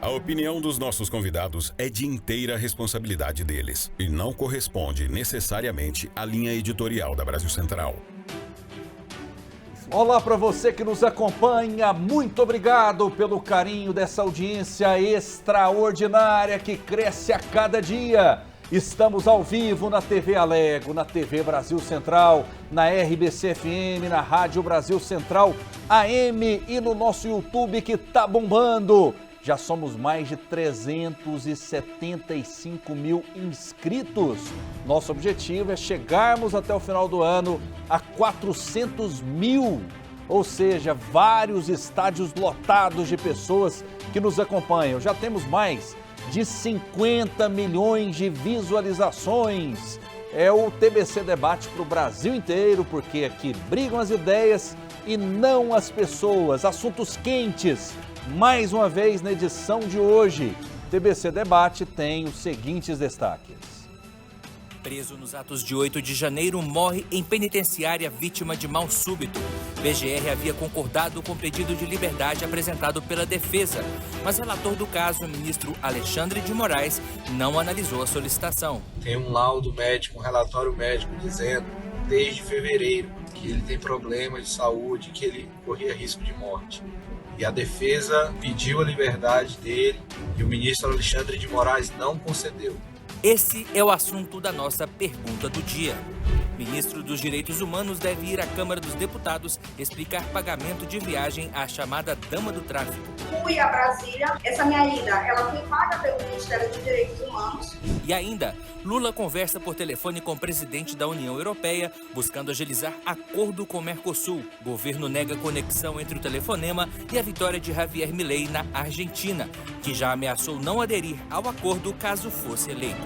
A opinião dos nossos convidados é de inteira responsabilidade deles e não corresponde necessariamente à linha editorial da Brasil Central. Olá para você que nos acompanha, muito obrigado pelo carinho dessa audiência extraordinária que cresce a cada dia. Estamos ao vivo na TV Alego, na TV Brasil Central, na RBC FM, na Rádio Brasil Central AM e no nosso YouTube que tá bombando. Já somos mais de 375 mil inscritos. Nosso objetivo é chegarmos até o final do ano a 400 mil, ou seja, vários estádios lotados de pessoas que nos acompanham. Já temos mais de 50 milhões de visualizações. É o TBC Debate para o Brasil inteiro, porque aqui brigam as ideias e não as pessoas. Assuntos quentes. Mais uma vez na edição de hoje, TBC Debate tem os seguintes destaques. Preso nos atos de 8 de janeiro, morre em penitenciária vítima de mal súbito. PGR havia concordado com o pedido de liberdade apresentado pela defesa, mas relator do caso, o ministro Alexandre de Moraes, não analisou a solicitação. Tem um laudo médico, um relatório médico dizendo, desde fevereiro, que ele tem problemas de saúde, que ele corria risco de morte. E a defesa pediu a liberdade dele e o ministro Alexandre de Moraes não concedeu. Esse é o assunto da nossa pergunta do dia. Ministro dos Direitos Humanos deve ir à Câmara dos Deputados explicar pagamento de viagem à chamada Dama do Tráfico. Fui a Brasília, essa minha ida, ela foi paga pelo Ministério dos Direitos Humanos. E ainda, Lula conversa por telefone com o presidente da União Europeia, buscando agilizar acordo com o Mercosul. Governo nega conexão entre o telefonema e a vitória de Javier Milei na Argentina, que já ameaçou não aderir ao acordo caso fosse eleito.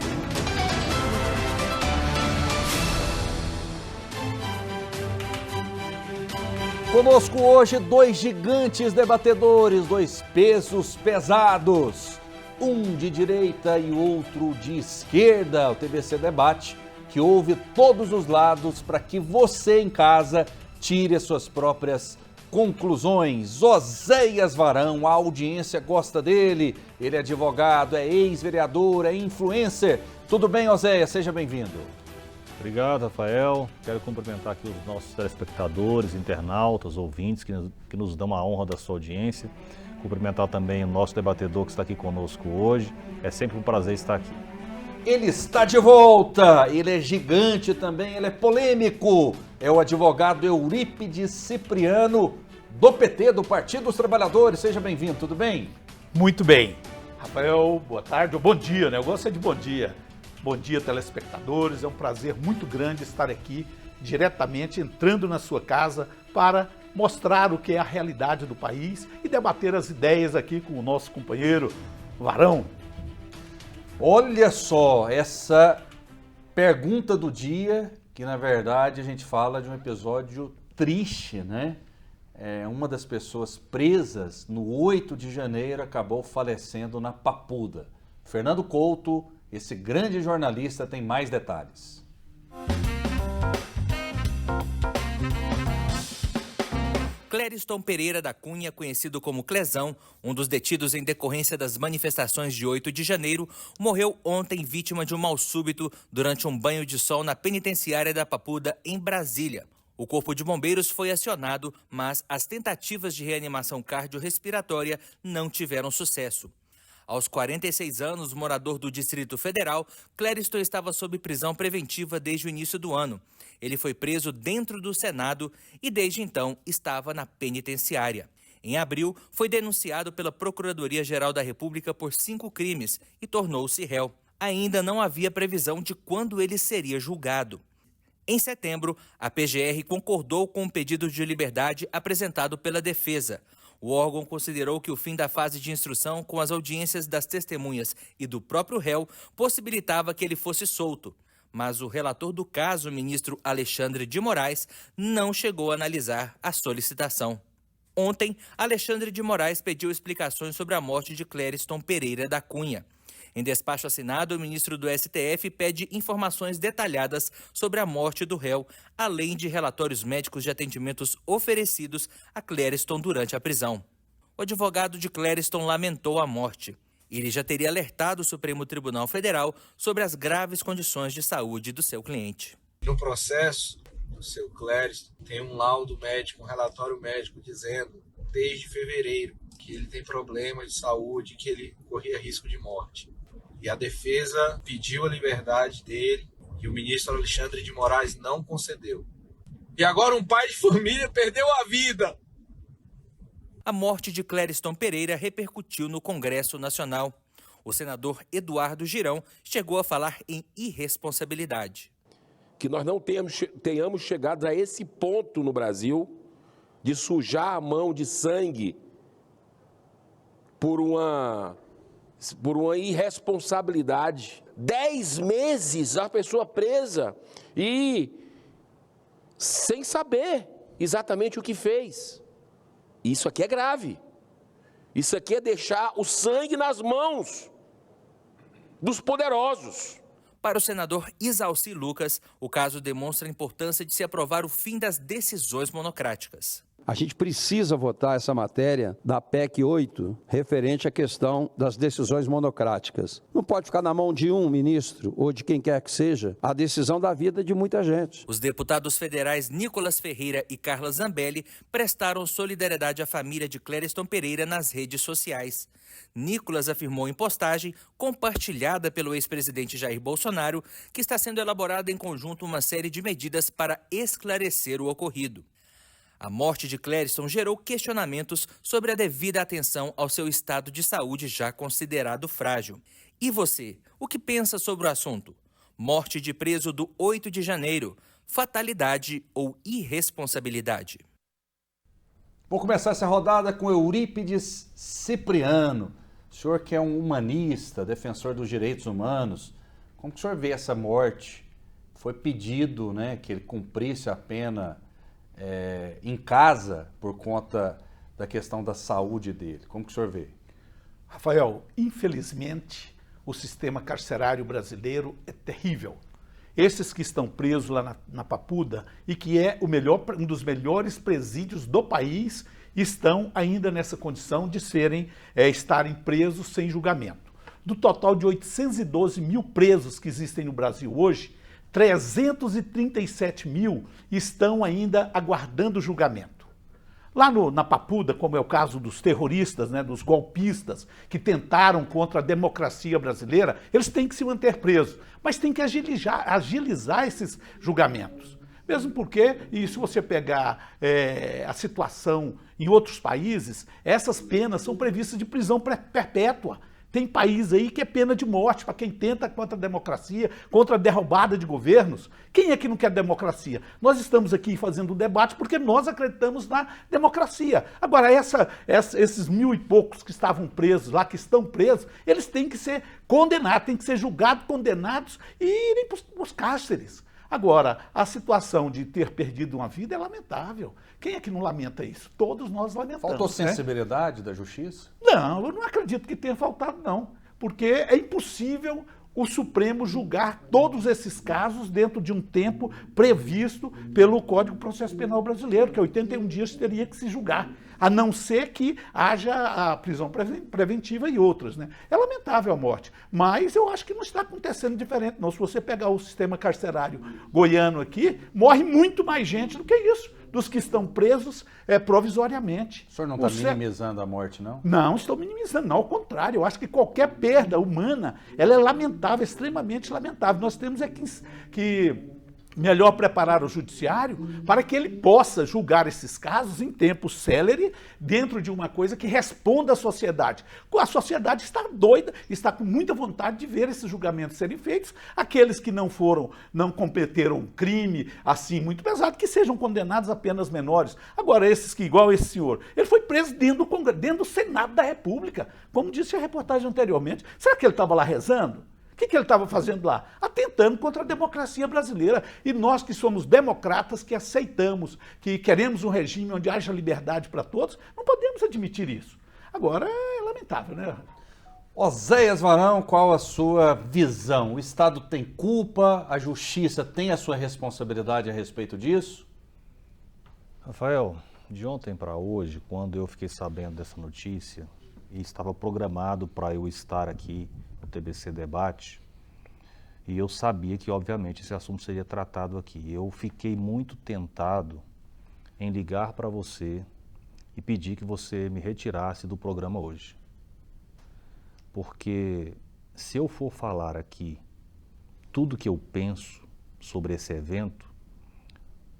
Conosco hoje dois gigantes debatedores, dois pesos pesados, um de direita e outro de esquerda, o TBC Debate, que ouve todos os lados para que você em casa tire as suas próprias conclusões. Oséias Varão, a audiência gosta dele, ele é advogado, é ex-vereador, é influencer. Tudo bem, Oséias? Seja bem-vindo. Obrigado, Rafael. Quero cumprimentar aqui os nossos telespectadores, internautas, ouvintes que nos dão a honra da sua audiência. Cumprimentar também o nosso debatedor que está aqui conosco hoje. É sempre um prazer estar aqui. Ele está de volta, ele é gigante também, ele é polêmico. É o advogado Eurípides Cipriano, do PT, do Partido dos Trabalhadores. Seja bem-vindo, tudo bem? Muito bem. Rafael, boa tarde, ou bom dia, né? Eu gosto de bom dia. Bom dia, telespectadores. É um prazer muito grande estar aqui, diretamente entrando na sua casa para mostrar o que é a realidade do país e debater as ideias aqui com o nosso companheiro Varão. Olha só, essa pergunta do dia, que na verdade a gente fala de um episódio triste, né? Uma das pessoas presas no 8 de janeiro acabou falecendo na Papuda. Fernando Couto, esse grande jornalista, tem mais detalhes. Clériston Pereira da Cunha, conhecido como Clezão, um dos detidos em decorrência das manifestações de 8 de janeiro, morreu ontem vítima de um mal súbito durante um banho de sol na penitenciária da Papuda, em Brasília. O Corpo de Bombeiros foi acionado, mas as tentativas de reanimação cardiorrespiratória não tiveram sucesso. Aos 46 anos, morador do Distrito Federal, Clériston estava sob prisão preventiva desde o início do ano. Ele foi preso dentro do Senado e, desde então, estava na penitenciária. Em abril, foi denunciado pela Procuradoria-Geral da República por 5 crimes e tornou-se réu. Ainda não havia previsão de quando ele seria julgado. Em setembro, a PGR concordou com o pedido de liberdade apresentado pela defesa. O órgão considerou que o fim da fase de instrução com as audiências das testemunhas e do próprio réu possibilitava que ele fosse solto. Mas o relator do caso, o ministro Alexandre de Moraes, não chegou a analisar a solicitação. Ontem, Alexandre de Moraes pediu explicações sobre a morte de Clériston Pereira da Cunha. Em despacho assinado, o ministro do STF pede informações detalhadas sobre a morte do réu, além de relatórios médicos de atendimentos oferecidos a Clériston durante a prisão. O advogado de Clériston lamentou a morte. Ele já teria alertado o Supremo Tribunal Federal sobre as graves condições de saúde do seu cliente. No processo do seu Clériston, tem um laudo médico, um relatório médico dizendo, desde fevereiro, que ele tem problemas de saúde, que ele corria risco de morte. E a defesa pediu a liberdade dele e o ministro Alexandre de Moraes não concedeu. E agora um pai de família perdeu a vida. A morte de Clériston Pereira repercutiu no Congresso Nacional. O senador Eduardo Girão chegou a falar em irresponsabilidade. Que nós não tenhamos chegado a esse ponto no Brasil de sujar a mão de sangue por uma irresponsabilidade. 10 meses a pessoa presa e sem saber exatamente o que fez. Isso aqui é grave. Isso aqui é deixar o sangue nas mãos dos poderosos. Para o senador Isalci Lucas, o caso demonstra a importância de se aprovar o fim das decisões monocráticas. A gente precisa votar essa matéria da PEC 8, referente à questão das decisões monocráticas. Não pode ficar na mão de um ministro ou de quem quer que seja a decisão da vida de muita gente. Os deputados federais Nicolas Ferreira e Carla Zambelli prestaram solidariedade à família de Clériston Pereira nas redes sociais. Nicolas afirmou em postagem, compartilhada pelo ex-presidente Jair Bolsonaro, que está sendo elaborada em conjunto uma série de medidas para esclarecer o ocorrido. A morte de Clériston gerou questionamentos sobre a devida atenção ao seu estado de saúde já considerado frágil. E você, o que pensa sobre o assunto? Morte de preso do 8 de janeiro, fatalidade ou irresponsabilidade? Vou começar essa rodada com Eurípides Cipriano. O senhor que é um humanista, defensor dos direitos humanos, como que o senhor vê essa morte? Foi pedido, né, que ele cumprisse a pena em casa por conta da questão da saúde dele. Como que o senhor vê? Rafael, infelizmente, o sistema carcerário brasileiro é terrível. Esses que estão presos lá na Papuda e que é um dos melhores presídios do país, estão ainda nessa condição de estarem presos sem julgamento. Do total de 812 mil presos que existem no Brasil hoje, 337 mil estão ainda aguardando julgamento. Lá na Papuda, como é o caso dos terroristas, né, dos golpistas que tentaram contra a democracia brasileira, eles têm que se manter presos, mas tem que agilizar esses julgamentos. Mesmo porque, e se você pegar a situação em outros países, essas penas são previstas de prisão perpétua. Tem país aí que é pena de morte para quem tenta contra a democracia, contra a derrubada de governos. Quem é que não quer democracia? Nós estamos aqui fazendo um debate porque nós acreditamos na democracia. Agora, esses 1000 e poucos que estavam presos lá, que estão presos, eles têm que ser condenados, têm que ser julgados, condenados e irem para os cárceres. Agora, a situação de ter perdido uma vida é lamentável. Quem é que não lamenta isso? Todos nós lamentamos. Faltou sensibilidade da justiça? Não, eu não acredito que tenha faltado, não. Porque é impossível o Supremo julgar todos esses casos dentro de um tempo previsto pelo Código de Processo Penal brasileiro, que 81 dias teria que se julgar, a não ser que haja a prisão preventiva e outras, né? É lamentável a morte, mas eu acho que não está acontecendo diferente, não. Se você pegar o sistema carcerário goiano aqui, morre muito mais gente do que isso, dos que estão presos provisoriamente. O senhor não está minimizando a morte, não? Não, estou minimizando, não, ao contrário. Eu acho que qualquer perda humana, ela é lamentável, extremamente lamentável. Nós temos que melhor preparar o judiciário para que ele possa julgar esses casos em tempo célere, dentro de uma coisa que responda à sociedade. A sociedade está doida, está com muita vontade de ver esses julgamentos serem feitos. Aqueles que não cometeram crime assim muito pesado, que sejam condenados a penas menores. Agora, esses que, igual esse senhor, ele foi preso dentro do Senado da República, como disse a reportagem anteriormente. Será que ele estava lá rezando? O que ele estava fazendo lá? Atentando contra a democracia brasileira. E nós que somos democratas, que aceitamos, que queremos um regime onde haja liberdade para todos, não podemos admitir isso. Agora, é lamentável, né? Oséias Varão, qual a sua visão? O Estado tem culpa? A Justiça tem a sua responsabilidade a respeito disso? Rafael, de ontem para hoje, quando eu fiquei sabendo dessa notícia, e estava programado para eu estar aqui no TBC Debate, e eu sabia que, obviamente, esse assunto seria tratado aqui. Eu fiquei muito tentado em ligar para você e pedir que você me retirasse do programa hoje. Porque se eu for falar aqui tudo que eu penso sobre esse evento,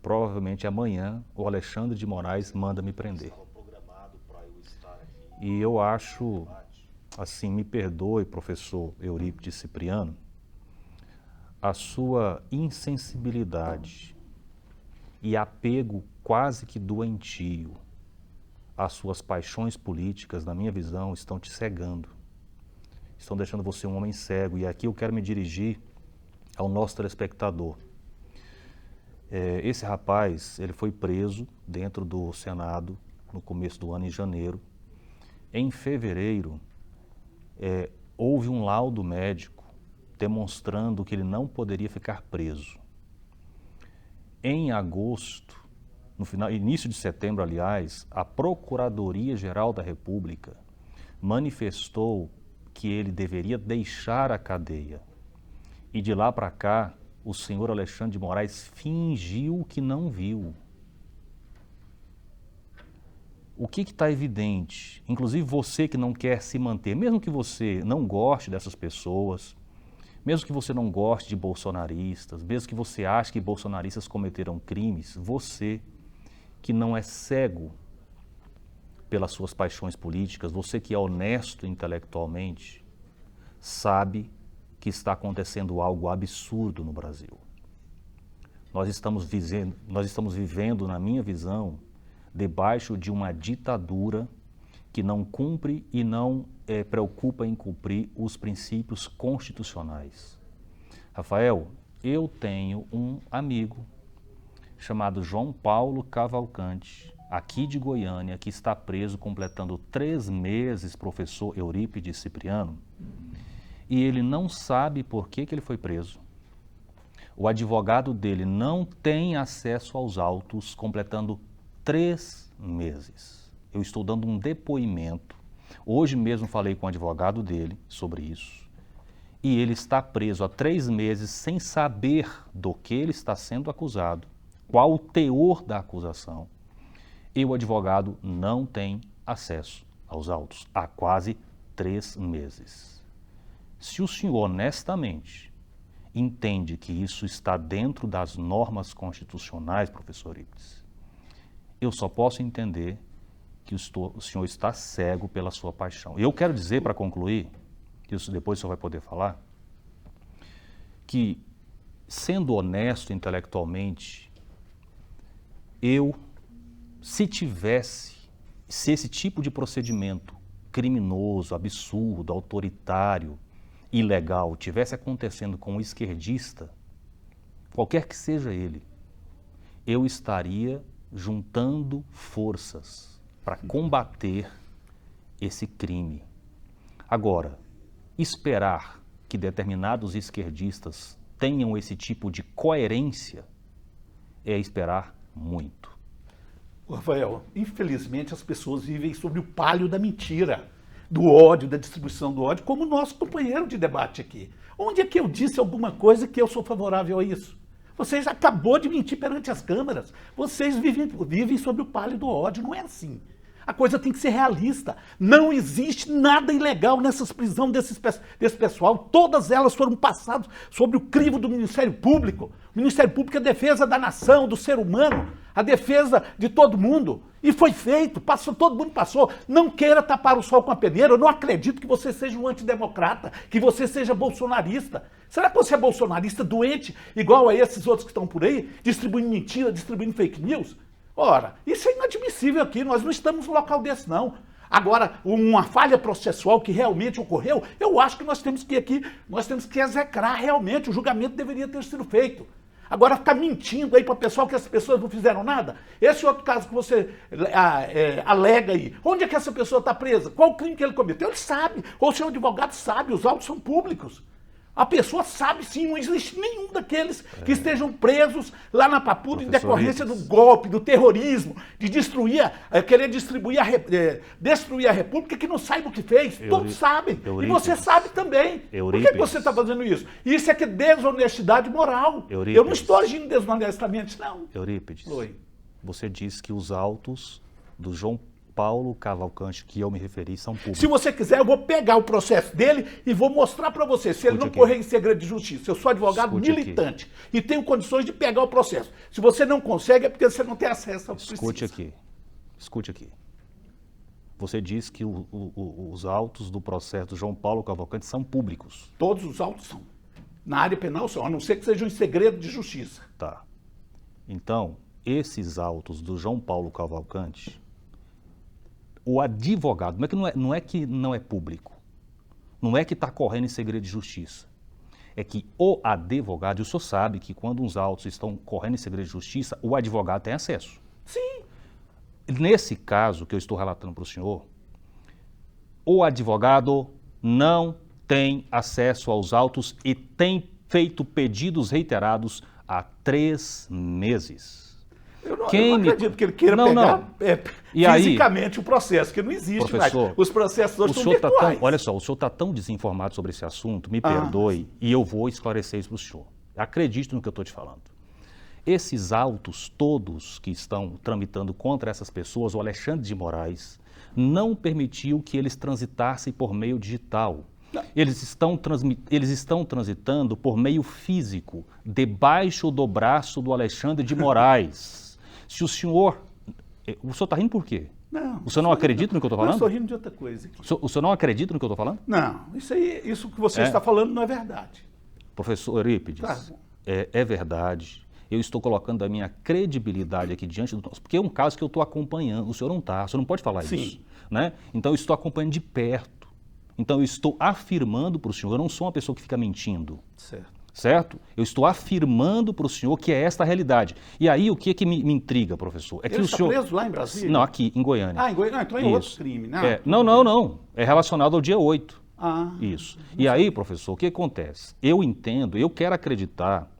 provavelmente amanhã o Alexandre de Moraes manda me prender. E eu acho, assim, me perdoe, professor Eurípides Cipriano, a sua insensibilidade e apego quase que doentio às suas paixões políticas, na minha visão, estão te cegando. Estão deixando você um homem cego. E aqui eu quero me dirigir ao nosso telespectador. Esse rapaz, ele foi preso dentro do Senado no começo do ano, em janeiro. Em fevereiro, houve um laudo médico demonstrando que ele não poderia ficar preso. Em agosto, início de setembro, aliás, a Procuradoria-Geral da República manifestou que ele deveria deixar a cadeia. E de lá para cá, o senhor Alexandre de Moraes fingiu que não viu. O que está evidente? Inclusive você que não quer se manter, mesmo que você não goste dessas pessoas, mesmo que você não goste de bolsonaristas, mesmo que você ache que bolsonaristas cometeram crimes, você que não é cego pelas suas paixões políticas, você que é honesto intelectualmente, sabe que está acontecendo algo absurdo no Brasil. Nós estamos vivendo, na minha visão, debaixo de uma ditadura que não cumpre e não preocupa em cumprir os princípios constitucionais. Rafael, eu tenho um amigo chamado João Paulo Cavalcante, aqui de Goiânia, que está preso, completando 3 meses, professor Eurípides Cipriano, e ele não sabe por que ele foi preso. O advogado dele não tem acesso aos autos, completando 3 meses. Eu estou dando um depoimento. Hoje mesmo falei com o advogado dele sobre isso. E ele está preso há 3 meses sem saber do que ele está sendo acusado, qual o teor da acusação. E o advogado não tem acesso aos autos há quase 3 meses. Se o senhor honestamente entende que isso está dentro das normas constitucionais, professor Eurípides, eu só posso entender que o senhor está cego pela sua paixão. Eu quero dizer, para concluir, que isso depois o senhor vai poder falar, que, sendo honesto intelectualmente, se esse tipo de procedimento criminoso, absurdo, autoritário, ilegal, tivesse acontecendo com um esquerdista, qualquer que seja ele, eu estaria juntando forças para combater esse crime. Agora, esperar que determinados esquerdistas tenham esse tipo de coerência é esperar muito. Rafael, infelizmente as pessoas vivem sobre o palio da mentira, do ódio, da distribuição do ódio, como o nosso companheiro de debate aqui. Onde é que eu disse alguma coisa que eu sou favorável a isso? Vocês acabou de mentir perante as câmeras. Vocês vivem sobre o palio do ódio, não é assim. A coisa tem que ser realista. Não existe nada ilegal nessas prisões desse pessoal. Todas elas foram passadas sobre o crivo do Ministério Público. O Ministério Público é a defesa da nação, do ser humano, a defesa de todo mundo. E foi feito, todo mundo passou. Não queira tapar o sol com a peneira. Eu não acredito que você seja um antidemocrata, que você seja bolsonarista. Será que você é bolsonarista doente, igual a esses outros que estão por aí, distribuindo mentira, distribuindo fake news? Ora, isso é inadmissível aqui, nós não estamos num local desse não. Agora, uma falha processual que realmente ocorreu, eu acho que nós temos que execrar realmente, o julgamento deveria ter sido feito. Agora, ficar mentindo aí para o pessoal que as pessoas não fizeram nada, esse outro caso que você alega aí, onde é que essa pessoa está presa? Qual o crime que ele cometeu? Ele sabe, ou o seu advogado sabe, os autos são públicos. A pessoa sabe sim, não existe nenhum daqueles que estejam presos lá na Papuda em decorrência do golpe, do terrorismo, de destruir, querer destruir a República, que não saiba o que fez. Todos sabem. E você sabe também. Por que você está fazendo isso? Isso é que é desonestidade moral. Eu não estou agindo desonestamente, não. Eurípides, você disse que os autos do João Paulo Cavalcante, que eu me referi, são públicos. Se você quiser, eu vou pegar o processo dele e vou mostrar para você, se ele não correr em segredo de justiça. Eu sou advogado militante e tenho condições de pegar o processo. Se você não consegue, é porque você não tem acesso ao que precisa. Escute aqui. Você disse que os autos do processo do João Paulo Cavalcante são públicos. Todos os autos são. Na área penal são, a não ser que sejam em segredo de justiça. Tá. Então, esses autos do João Paulo Cavalcante, o advogado, não é que não é público, não é que está correndo em segredo de justiça, é que o advogado, e o senhor sabe que quando uns autos estão correndo em segredo de justiça, o advogado tem acesso. Sim. Nesse caso que eu estou relatando para o senhor, o advogado não tem acesso aos autos e tem feito pedidos reiterados há 3 meses. Eu não acredito que ele queira pegar fisicamente o processo, que não existe mais. Os processos hoje são virtuais. Olha só, o senhor está tão desinformado sobre esse assunto, me perdoe, e eu vou esclarecer isso para o senhor. Acredite no que eu estou te falando. Esses autos todos que estão tramitando contra essas pessoas, o Alexandre de Moraes não permitiu que eles transitassem por meio digital. Eles estão transitando por meio físico, debaixo do braço do Alexandre de Moraes. Se o senhor está rindo por quê? Não. O senhor não acredita no que eu estou falando? Eu estou rindo de outra coisa. O senhor não acredita no que eu estou falando? Não, isso que você está falando não é verdade. Professor Eurípides, é verdade. Eu estou colocando a minha credibilidade aqui diante do nosso, porque é um caso que eu estou acompanhando. O senhor não está, o senhor não pode falar isso. Né? Então eu estou acompanhando de perto. Então eu estou afirmando para o senhor, eu não sou uma pessoa que fica mentindo. Certo? Eu estou afirmando para o senhor que é esta a realidade. E aí o que me intriga, professor? É que ele o está senhor... preso lá em Brasília? Não, aqui, em Goiânia. Em Goiânia? Então é outro crime, né? Não. É relacionado ao dia 8. Isso. E aí, professor, o que acontece? Eu entendo, eu quero acreditar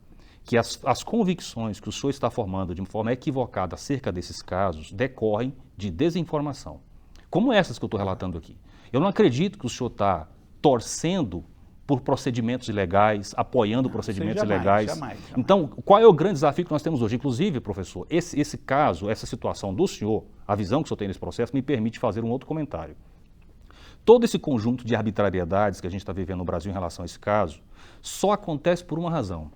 que as convicções que o senhor está formando de forma equivocada acerca desses casos decorrem de desinformação. Como essas que eu estou relatando aqui. Eu não acredito que o senhor está torcendo por procedimentos ilegais, apoiando procedimentos ilegais. Jamais. Então, qual é o grande desafio que nós temos hoje? Inclusive, professor, esse caso, essa situação do senhor, a visão que o senhor tem nesse processo, me permite fazer um outro comentário. Todo esse conjunto de arbitrariedades que a gente está vivendo no Brasil em relação a esse caso, só acontece por uma razão.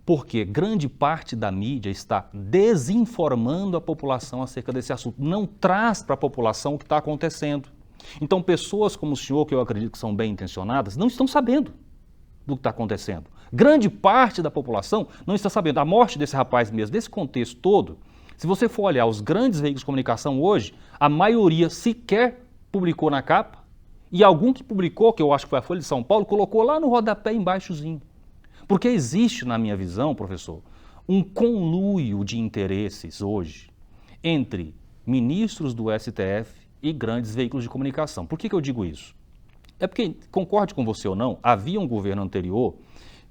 Porque grande parte da mídia está desinformando a população acerca desse assunto, não traz para a população o que está acontecendo. Então, pessoas como o senhor, que eu acredito que são bem intencionadas, não estão sabendo do que está acontecendo. Grande parte da população não está sabendo. A morte desse rapaz mesmo, desse contexto todo, se você for olhar os grandes veículos de comunicação hoje, a maioria sequer publicou na capa, e algum que publicou, que eu acho que foi a Folha de São Paulo, colocou lá no rodapé embaixozinho. Porque existe, na minha visão, professor, um conluio de interesses hoje entre ministros do STF e grandes veículos de comunicação. Por que eu digo isso? É porque, concorde com você ou não, havia um governo anterior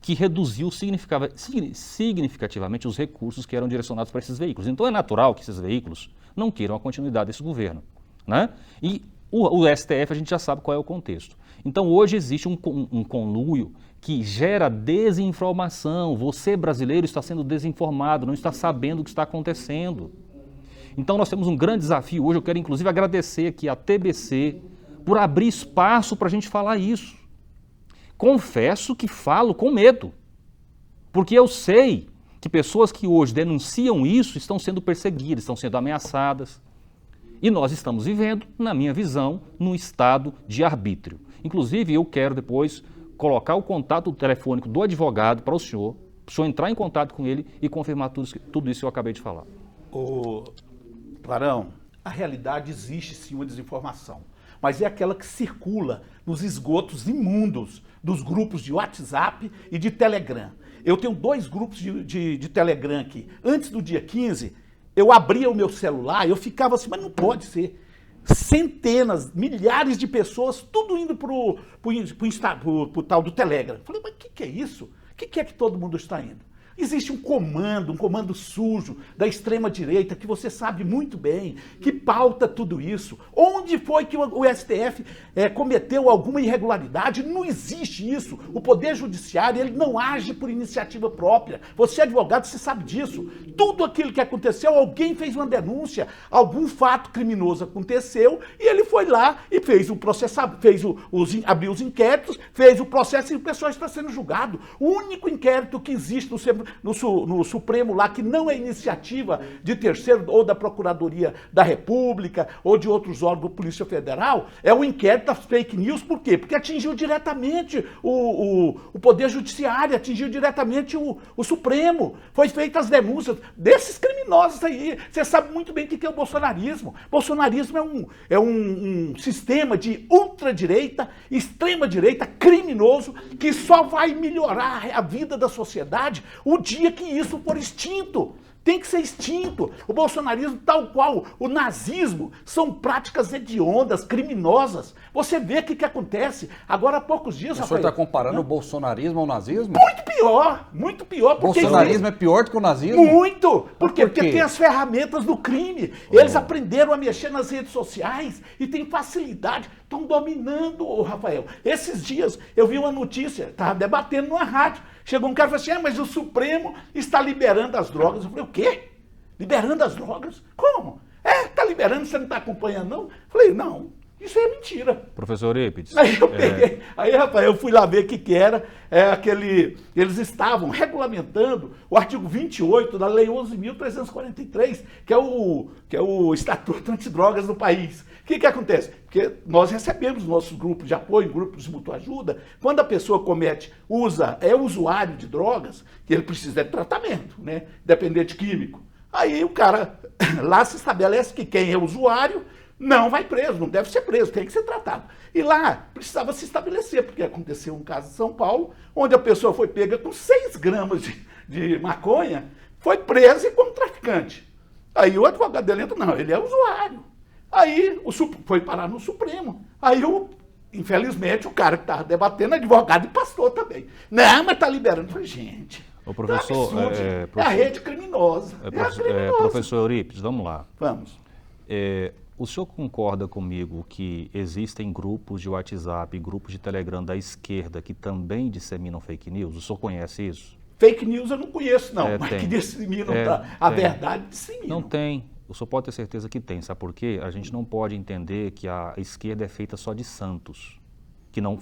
que reduziu significativamente os recursos que eram direcionados para esses veículos. Então é natural que esses veículos não queiram a continuidade desse governo. Né? E o STF a gente já sabe qual é o contexto. Então hoje existe um conluio que gera desinformação. Você, brasileiro, está sendo desinformado, não está sabendo o que está acontecendo. Então nós temos um grande desafio hoje. Eu quero inclusive agradecer aqui à TBC por abrir espaço para a gente falar isso. Confesso que falo com medo, porque eu sei que pessoas que hoje denunciam isso estão sendo perseguidas, estão sendo ameaçadas. E nós estamos vivendo, na minha visão, num estado de arbítrio. Inclusive, eu quero depois colocar o contato telefônico do advogado para o senhor entrar em contato com ele e confirmar tudo isso que eu acabei de falar. Clarão, a realidade existe sim uma desinformação, mas é aquela que circula nos esgotos imundos dos grupos de WhatsApp e de Telegram. Eu tenho 2 grupos de Telegram aqui. Antes do dia 15, eu abria o meu celular, eu ficava assim, mas não pode ser. centenas, milhares de pessoas, tudo indo pro tal do Telegram. Falei, mas o que é isso? O que é que todo mundo está indo? Existe um comando sujo da extrema-direita, que você sabe muito bem, que pauta tudo isso. Onde foi que o STF cometeu alguma irregularidade? Não existe isso. O Poder Judiciário, ele não age por iniciativa própria. Você é advogado, você sabe disso. Tudo aquilo que aconteceu, alguém fez uma denúncia, algum fato criminoso aconteceu, e ele foi lá e fez o processo, abriu os inquéritos, fez o processo e o pessoal está sendo julgado. O único inquérito que existe no Supremo lá, que não é iniciativa de terceiro ou da Procuradoria da República ou de outros órgãos da Polícia Federal, é o inquérito das fake news. Por quê? Porque atingiu diretamente o Poder Judiciário, atingiu diretamente o Supremo. Foi feitas as denúncias desses criminosos aí. Você sabe muito bem o que é o bolsonarismo. Bolsonarismo é um sistema de ultradireita, extrema-direita, criminoso, que só vai melhorar a vida da sociedade o dia que isso for extinto. Tem que ser extinto. O bolsonarismo, tal qual o nazismo, são práticas hediondas, criminosas. Você vê o que acontece. Agora, há poucos dias... O senhor está comparando o bolsonarismo ao nazismo? Muito pior, muito pior. O bolsonarismo é pior do que o nazismo? Muito! Por quê? Porque tem as ferramentas do crime. Eles aprenderam a mexer nas redes sociais e têm facilidade. Estão dominando, Rafael. Esses dias eu vi uma notícia, estava debatendo numa rádio. Chegou um cara e falou assim, mas o Supremo está liberando as drogas. Eu falei, o quê? Liberando as drogas? Como? Está liberando, você não está acompanhando, não? Eu falei, não, isso é mentira. Professor Eurípides. Aí eu peguei, rapaz, eu fui lá ver o que era, eles estavam regulamentando o artigo 28 da Lei 11.343, que é o Estatuto Antidrogas do país. O que acontece? Porque nós recebemos nossos grupos de apoio, grupos de mutuajuda, quando a pessoa é usuário de drogas, que ele precisa de tratamento, né? Dependente químico. Aí o cara, lá se estabelece que quem é usuário não vai preso, não deve ser preso, tem que ser tratado. E lá precisava se estabelecer, porque aconteceu um caso em São Paulo, onde a pessoa foi pega com 6 gramas de maconha, foi presa como traficante. Aí o advogado dele entra, não, ele é usuário. Aí foi parar no Supremo. Aí, infelizmente, o cara que estava debatendo, advogado e pastor também. Não, mas está liberando. Eu falei, gente, o professor, é a rede criminosa. Professor Eurípides, vamos lá. Vamos. O senhor concorda comigo que existem grupos de WhatsApp, grupos de Telegram da esquerda que também disseminam fake news? O senhor conhece isso? Fake news eu não conheço, não. Mas que disseminam a verdade, disseminam. Não tem. O senhor pode ter certeza que tem, sabe por quê? A gente não pode entender que a esquerda é feita só de santos,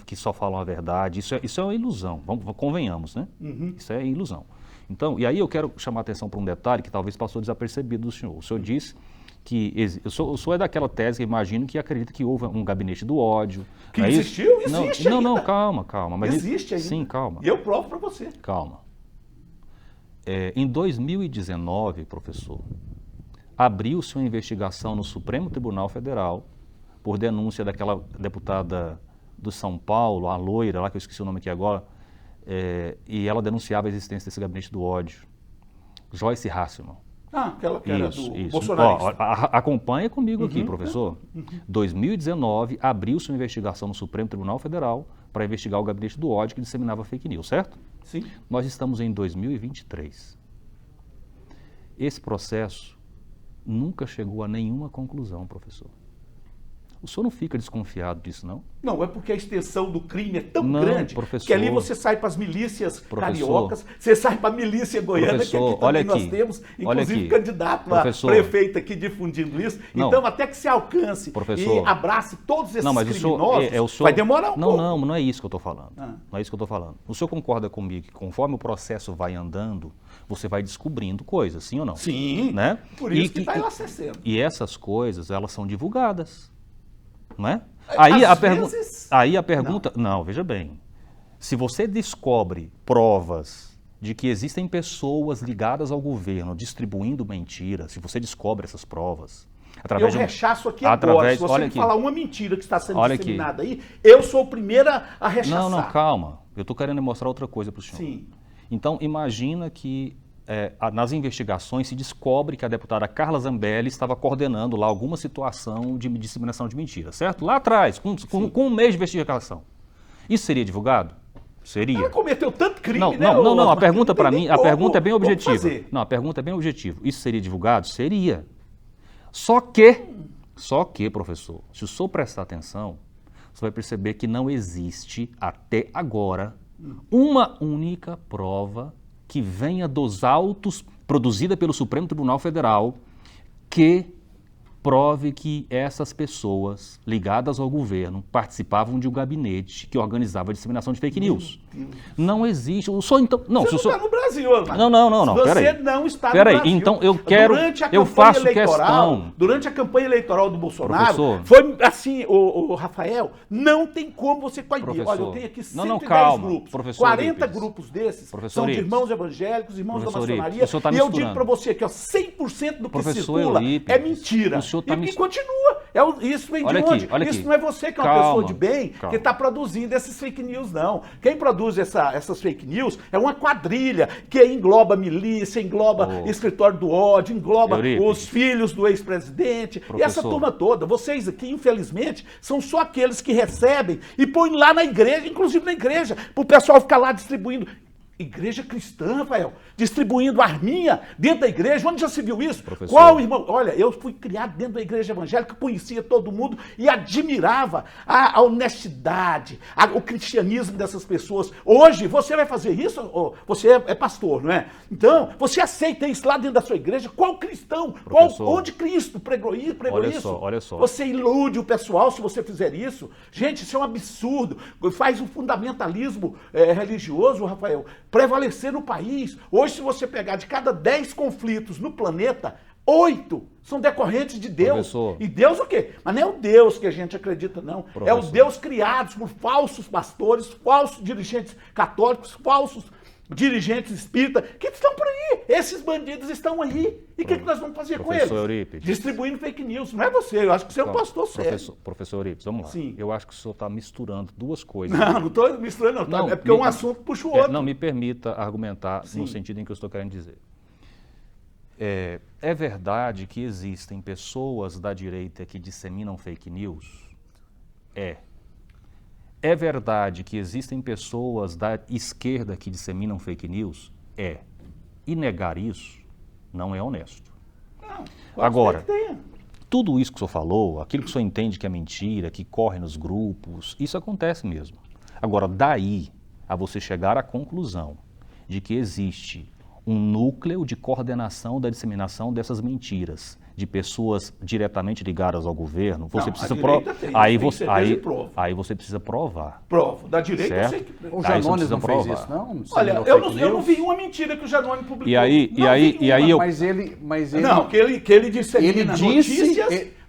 que só falam a verdade. Isso é uma ilusão, convenhamos, né? Uhum. Isso é ilusão. Então, e aí eu quero chamar a atenção para um detalhe que talvez passou desapercebido do senhor. O senhor disse que o senhor é daquela tese que imagino que acredita que houve um gabinete do ódio. Que existiu? Existe ainda. Não, calma. Mas existe ainda. Sim, calma. E eu provo para você. Calma. Em 2019, professor, abriu-se uma investigação no Supremo Tribunal Federal por denúncia daquela deputada do São Paulo, a loira, lá que eu esqueci o nome aqui agora, e ela denunciava a existência desse gabinete do ódio. Joyce Hasselman. Aquela que era do isso. bolsonarista. Acompanha comigo aqui, professor. 2019, abriu-se uma investigação no Supremo Tribunal Federal para investigar o gabinete do ódio que disseminava fake news, certo? Sim. Nós estamos em 2023. Esse processo nunca chegou a nenhuma conclusão, professor. O senhor não fica desconfiado disso, não? Não, é porque a extensão do crime é tão grande, professor, que ali você sai para as milícias cariocas, você sai para a milícia goiana, que aqui também nós temos, inclusive candidato a prefeito aqui difundindo isso. Não. Então, até que se alcance e abrace todos esses criminosos, vai demorar um pouco. Não é isso que eu estou falando. Não é isso que eu estou falando. O senhor concorda comigo que conforme o processo vai andando, você vai descobrindo coisas, sim ou não? Sim, né? Por isso que está acessando. E essas coisas, elas são divulgadas. Não é? Aí a pergunta... Não, veja bem. Se você descobre provas de que existem pessoas ligadas ao governo distribuindo mentiras, se você descobre essas provas... Eu rechaço aqui agora. Se você me falar uma mentira que está sendo disseminada aí, eu sou o primeiro a rechaçar. Não, calma. Eu estou querendo mostrar outra coisa para o senhor. Sim. Então, imagina que nas investigações se descobre que a deputada Carla Zambelli estava coordenando lá alguma situação de disseminação de mentiras, certo? Lá atrás, com um mês de investigação. Isso seria divulgado? Seria. Ela cometeu tanto crime, não, né? Não, a pergunta para mim, a pergunta é bem objetiva. Fazer. Não, a pergunta é bem objetiva. Isso seria divulgado? Seria. Só que, professor, se o senhor prestar atenção, você vai perceber que não existe, até agora, uma única prova que venha dos autos produzida pelo Supremo Tribunal Federal que prove que essas pessoas ligadas ao governo participavam de um gabinete que organizava a disseminação de fake news. Não existe. Você não está no Brasil, Amado. Não. Você não está no Brasil. Então eu faço questão. Durante a campanha eleitoral do Bolsonaro, professor, foi assim, o Rafael, não tem como você coibir. Olha, eu tenho aqui 110 grupos, 40 grupos desses são de irmãos evangélicos, irmãos da maçonaria, e eu digo para você que 100% do que circula é mentira. E continua. Isso vem de onde? Isso não é você que é uma pessoa de bem que está produzindo esses fake news, não. Quem produz essas fake news é uma quadrilha que engloba milícia, engloba escritório do ódio, engloba os filhos do ex-presidente, e essa turma toda. Vocês aqui, infelizmente, são só aqueles que recebem e põem lá na igreja, inclusive na igreja, para o pessoal ficar lá distribuindo. Igreja cristã, Rafael, distribuindo arminha dentro da igreja. Onde já se viu isso? Professor. Qual irmão? Olha, eu fui criado dentro da igreja evangélica, conhecia todo mundo e admirava a honestidade, o cristianismo dessas pessoas. Hoje, você vai fazer isso? Você é pastor, não é? Então, você aceita isso lá dentro da sua igreja? Qual cristão? Onde Cristo pregou isso? Olha só. Você ilude o pessoal se você fizer isso. Gente, isso é um absurdo. Faz um fundamentalismo religioso, Rafael, prevalecer no país. Hoje, se você pegar de cada 10 conflitos no planeta, 8 são decorrentes de Deus. Professor. E Deus o quê? Mas não é o Deus que a gente acredita, não. Professor. É o Deus criado por falsos pastores, falsos dirigentes católicos, falsos dirigentes espíritas, que estão por aí. Esses bandidos estão aí. E o que nós vamos fazer com eles? Eurípides. Distribuindo fake news. Não é você, eu acho que você é um pastor sério. Professor Eurípides, vamos lá. Sim. Eu acho que o senhor está misturando duas coisas. Não estou misturando, não. É porque um assunto puxa o outro. Não, me permita argumentar no sentido em que eu estou querendo dizer. É verdade que existem pessoas da direita que disseminam fake news? É verdade que existem pessoas da esquerda que disseminam fake news? E negar isso não é honesto. Não, agora, tudo isso que o senhor falou, aquilo que o senhor entende que é mentira, que corre nos grupos, isso acontece mesmo. Agora, daí a você chegar à conclusão de que existe um núcleo de coordenação da disseminação dessas mentiras de pessoas diretamente ligadas ao governo, você precisa aí você precisa provar. Provo. Da direita certo? eu sei que o Janones não fez isso, não? Olha, eu não vi uma mentira que o Janones publicou. Mas ele não, que ele dissemina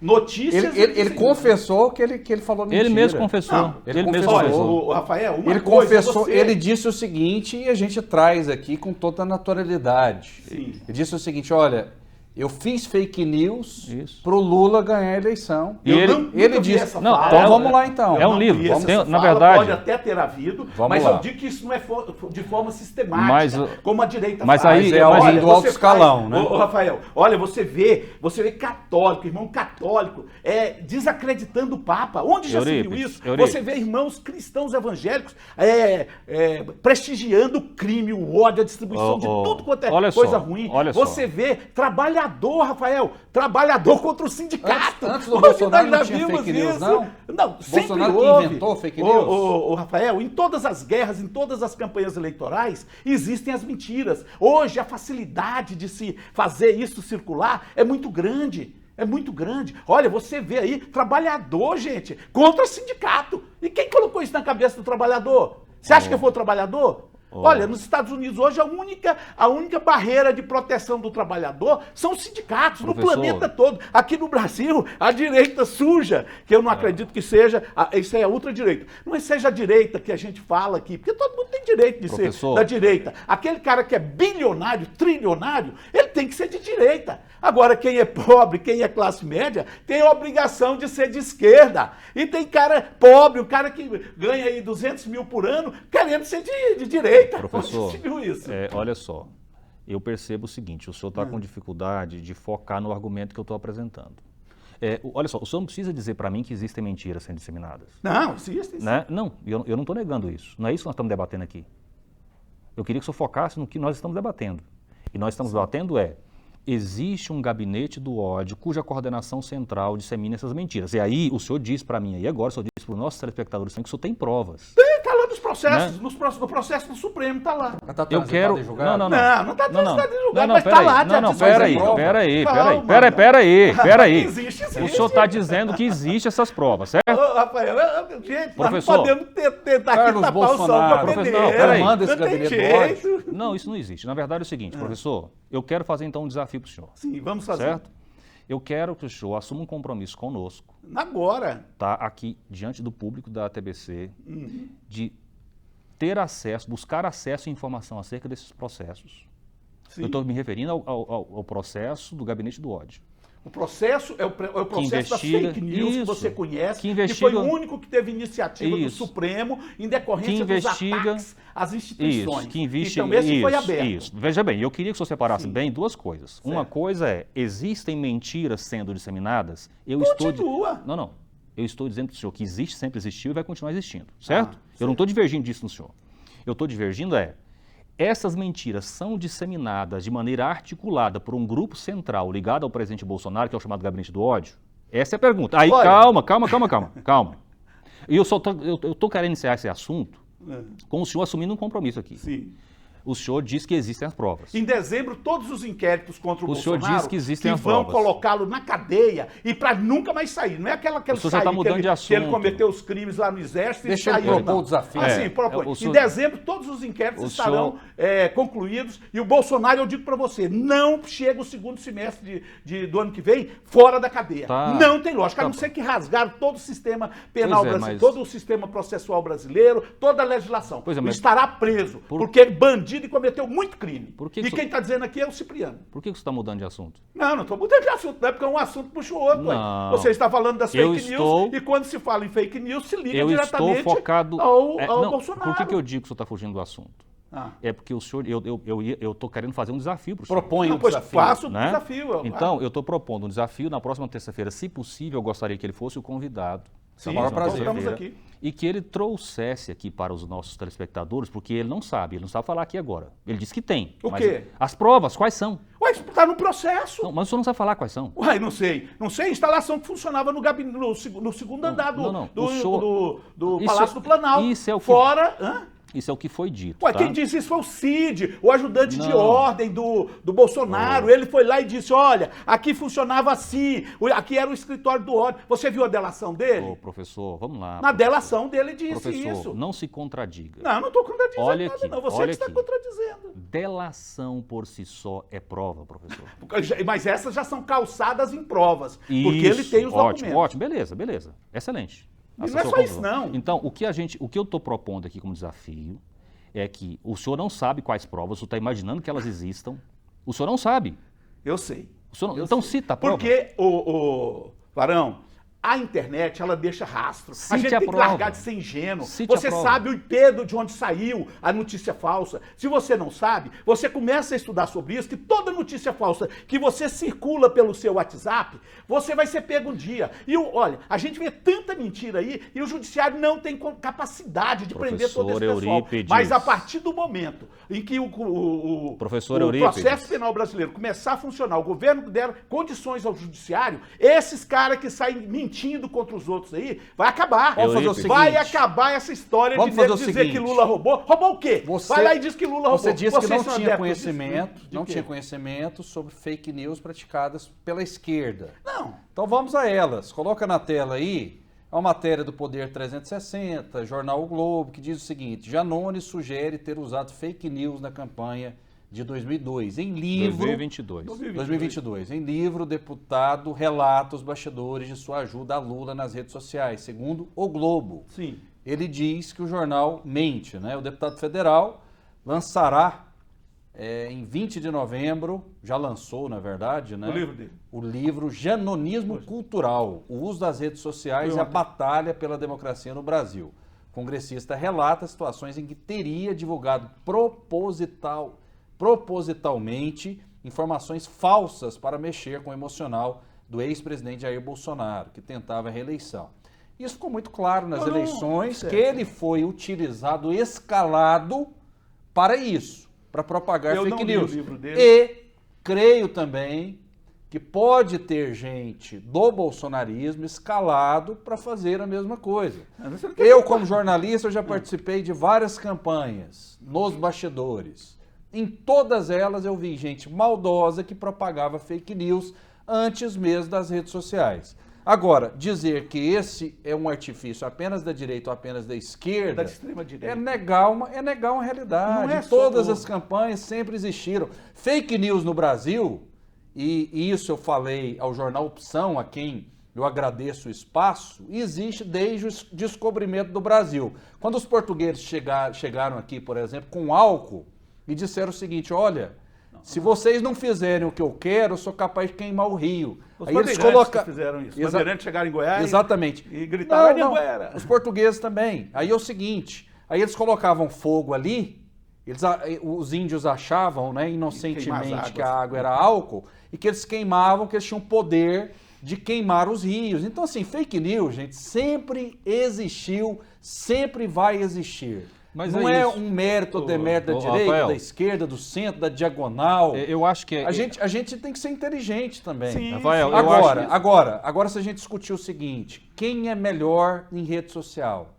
notícias. Ele confessou que ele falou mentira. Ele mesmo confessou. Não, ele mesmo confessou. Rafael, ele confessou, ele disse o seguinte, e a gente traz aqui com toda a naturalidade. Sim. Ele disse o seguinte, olha, eu fiz fake news pro Lula ganhar a eleição. E ele disse, então vamos lá então. É um livro. Na verdade, pode até ter havido, mas eu digo que isso não é de forma sistemática, como a direita faz. Mas é alguém do alto escalão, né? Rafael, olha, você vê católico, irmão católico, desacreditando o Papa. Onde já se viu isso? Você vê irmãos cristãos evangélicos prestigiando o crime, o ódio, a distribuição de tudo quanto é coisa ruim. Você vê trabalhador, trabalhador contra o sindicato. Antes do Bolsonaro não tinha fake news, não? Não, sempre Bolsonaro houve. que inventou fake news? Rafael, em todas as guerras, em todas as campanhas eleitorais, existem as mentiras. Hoje, a facilidade de se fazer isso circular é muito grande. É muito grande. Olha, você vê aí, trabalhador, gente, contra sindicato. E quem colocou isso na cabeça do trabalhador? Você acha que foi o trabalhador? Olha, nos Estados Unidos hoje a única barreira de proteção do trabalhador são os sindicatos no planeta todo. Aqui no Brasil, a direita suja, que eu não acredito que seja, isso é a ultradireita. Não seja a direita que a gente fala aqui, porque todo mundo tem direito de ser da direita. Aquele cara que é bilionário, trilionário, ele tem que ser de direita. Agora, quem é pobre, quem é classe média, tem a obrigação de ser de esquerda. E tem cara pobre, o cara que ganha aí 200 mil por ano, querendo ser de direita. Professor, você viu isso? olha só, eu percebo o seguinte, o senhor está com dificuldade de focar no argumento que eu estou apresentando. Olha só, o senhor não precisa dizer para mim que existem mentiras sendo disseminadas. Não, existem. Né? Não, eu não estou negando isso. Não é isso que nós estamos debatendo aqui. Eu queria que o senhor focasse no que nós estamos debatendo. E nós estamos debatendo existe um gabinete do ódio cuja coordenação central dissemina essas mentiras. E aí o senhor diz para mim aí agora, o senhor diz para os nossos telespectadores que o senhor tem provas. Está lá nos processos, né? No processo do Supremo, está lá. Eu quero... Não está transitado em julgado, mas está lá. Peraí. Existe. O senhor está dizendo que existem essas provas, certo? Rafael, gente, professor, nós não podemos tentar aqui tapar o sol para professor, manda esse gabinete do ódio. Não, isso não existe. Na verdade é o seguinte, professor, eu quero fazer então um desafio para o senhor. Sim, vamos fazer. Certo? Eu quero que o senhor assuma um compromisso conosco. Agora. Tá aqui diante do público da TBC, de ter acesso, buscar acesso à informação acerca desses processos. Sim. Eu estou me referindo ao processo do gabinete do ódio. O processo é o processo das fake news que você conhece, que foi o único que teve iniciativa do Supremo em decorrência dos ataques às instituições. Então esse foi aberto. Veja bem, eu queria que o senhor separasse bem duas coisas. Certo. Uma coisa é, existem mentiras sendo disseminadas? Eu estou dizendo para o senhor que existe, sempre existiu e vai continuar existindo, certo? Eu não estou divergindo disso no senhor. Eu estou divergindo essas mentiras são disseminadas de maneira articulada por um grupo central ligado ao presidente Bolsonaro, que é o chamado Gabinete do Ódio? Essa é a pergunta. Aí, calma. E eu estou querendo iniciar esse assunto com o senhor assumindo um compromisso aqui. Sim. O senhor diz que existem as provas. Em dezembro, todos os inquéritos contra o Bolsonaro senhor diz que existem as vão provas. Colocá-lo na cadeia e para nunca mais sair. Não é aquela o senhor já está mudando de assunto. Que ele cometeu os crimes lá no Exército e saiu. Deixa ele propor o desafio. Em dezembro, todos os inquéritos estarão concluídos. E o Bolsonaro, eu digo para você, não chega o segundo semestre do ano que vem fora da cadeia. Não tem lógica. A não ser que rasgaram todo o sistema penal brasileiro, todo o sistema processual brasileiro, toda a legislação. Estará preso, porque é bandido e cometeu muito crime. Quem está dizendo aqui é o Cipriano. Por que você está mudando de assunto? Não estou mudando de assunto, não é porque um assunto puxa o outro. Você está falando das fake news e quando se fala em fake news, se liga diretamente ao Bolsonaro. Por que eu digo que o senhor está fugindo do assunto? É porque o senhor, eu estou querendo fazer um desafio para o senhor. Propõe um desafio. Faço um desafio. Então, eu estou propondo um desafio. Na próxima terça-feira, se possível, eu gostaria que ele fosse o convidado. Sim, maior prazer. Estamos aqui. E que ele trouxesse aqui para os nossos telespectadores, porque ele não sabe falar aqui agora. Ele disse que tem. O quê? As provas, quais são? Está no processo. Não, mas o senhor não sabe falar quais são. Não sei. Não sei a instalação que funcionava no gabinete, no segundo andar do Palácio do Planalto. Isso é o que... Fora... Isso é o que foi dito. Quem disse isso foi o Cid, o ajudante de ordem do Bolsonaro. Ele foi lá e disse, olha, aqui funcionava assim, aqui era o escritório do ódio. Você viu a delação dele? Professor, vamos lá. Na delação dele disse isso. Não se contradiga. Não estou contradizendo olha nada, aqui, não. Você que está contradizendo. Delação por si só é prova, professor. Mas essas já são calçadas em provas, porque ele tem os documentos. Ótimo, beleza. Excelente. E não é só isso, não. Então, o que eu estou propondo aqui como desafio é que o senhor não sabe quais provas, o senhor está imaginando que elas existam. O senhor não sabe. Eu sei. Então cita a prova. Porque, Varão, a internet, ela deixa rastro. A gente tem que largar de ser ingênuo. Você sabe o enredo de onde saiu a notícia falsa. Se você não sabe, você começa a estudar sobre isso, que toda notícia falsa que você circula pelo seu WhatsApp, você vai ser pego um dia. E olha, a gente vê tanta mentira aí e o judiciário não tem capacidade de prender todo esse pessoal. Mas a partir do momento em que o processo penal brasileiro começar a funcionar, o governo der condições ao judiciário, esses caras que saem mentindo contra os outros aí, vai acabar. Vai acabar essa história de dizer que Lula roubou. Roubou o quê? Vai lá e diz que Lula roubou. Você disse que não tinha conhecimento sobre fake news praticadas pela esquerda. Não. Então vamos a elas. Coloca na tela aí a matéria do Poder 360, jornal O Globo, que diz o seguinte: Janones sugere ter usado fake news na campanha de 2002. Em livro... 2022. Em livro, o deputado relata os bastidores de sua ajuda a Lula nas redes sociais, segundo O Globo. Sim. Ele diz que o jornal mente, né? O deputado federal lançará em 20 de novembro, já lançou, na verdade, né? O livro dele. O livro Janonismo Cultural, o uso das redes sociais e a batalha pela democracia no Brasil. O congressista relata situações em que teria divulgado propositalmente informações falsas para mexer com o emocional do ex-presidente Jair Bolsonaro, que tentava a reeleição. Isso ficou muito claro nas eleições, que ele foi utilizado, escalado para isso, para propagar fake news. Li o livro dele. E creio também que pode ter gente do bolsonarismo escalado para fazer a mesma coisa. Eu, como jornalista, eu já participei de várias campanhas nos bastidores. Em todas elas eu vi gente maldosa que propagava fake news antes mesmo das redes sociais. Agora, dizer que esse é um artifício apenas da direita ou apenas da esquerda Da extrema-direita. é negar uma realidade. Não é Todas só as campanhas sempre existiram. Fake news no Brasil, e isso eu falei ao jornal Opção, a quem eu agradeço o espaço, existe desde o descobrimento do Brasil. Quando os portugueses chegaram aqui, por exemplo, com álcool e disseram o seguinte: olha, se vocês não fizerem o que eu quero, eu sou capaz de queimar o rio. Os Aí eles bandeirantes que fizeram isso. Os bandeirantes chegaram em Goiás Exatamente. e gritaram, não, Anhanguera. os portugueses também. Aí é o seguinte, aí eles colocavam fogo ali, os índios achavam, né, inocentemente, que a água era álcool, e que eles queimavam, que eles tinham poder de queimar os rios. Então, assim, fake news, gente, sempre existiu, sempre vai existir. Mas não é é isso. um mérito ou demérito da direita, Rafael, da esquerda, do centro, da diagonal. Eu acho que... A gente tem que ser inteligente também. Sim, Rafael, eu Agora, se a gente discutir o seguinte, quem é melhor em rede social?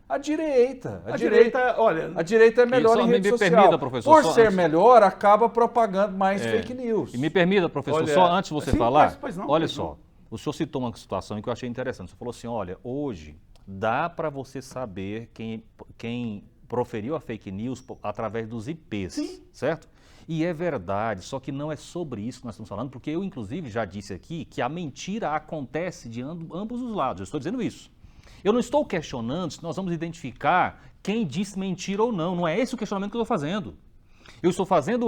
A direita. A direita, olha... A direita é melhor só em me rede social. permita, professor, Por só ser antes- melhor, acaba propagando mais fake news. E me permita, professor, Olha, só antes de você sim, falar, pois não, olha pois só, o senhor citou uma situação que eu achei interessante. Você falou assim, olha, hoje dá para você saber quem proferiu a fake news através dos IPs, Sim. certo? E é verdade, só que não é sobre isso que nós estamos falando, porque eu, inclusive, já disse aqui que a mentira acontece de ambos os lados. Eu estou dizendo isso. Eu não estou questionando se nós vamos identificar quem disse mentira ou não. Não é esse o questionamento que eu estou fazendo. Eu estou fazendo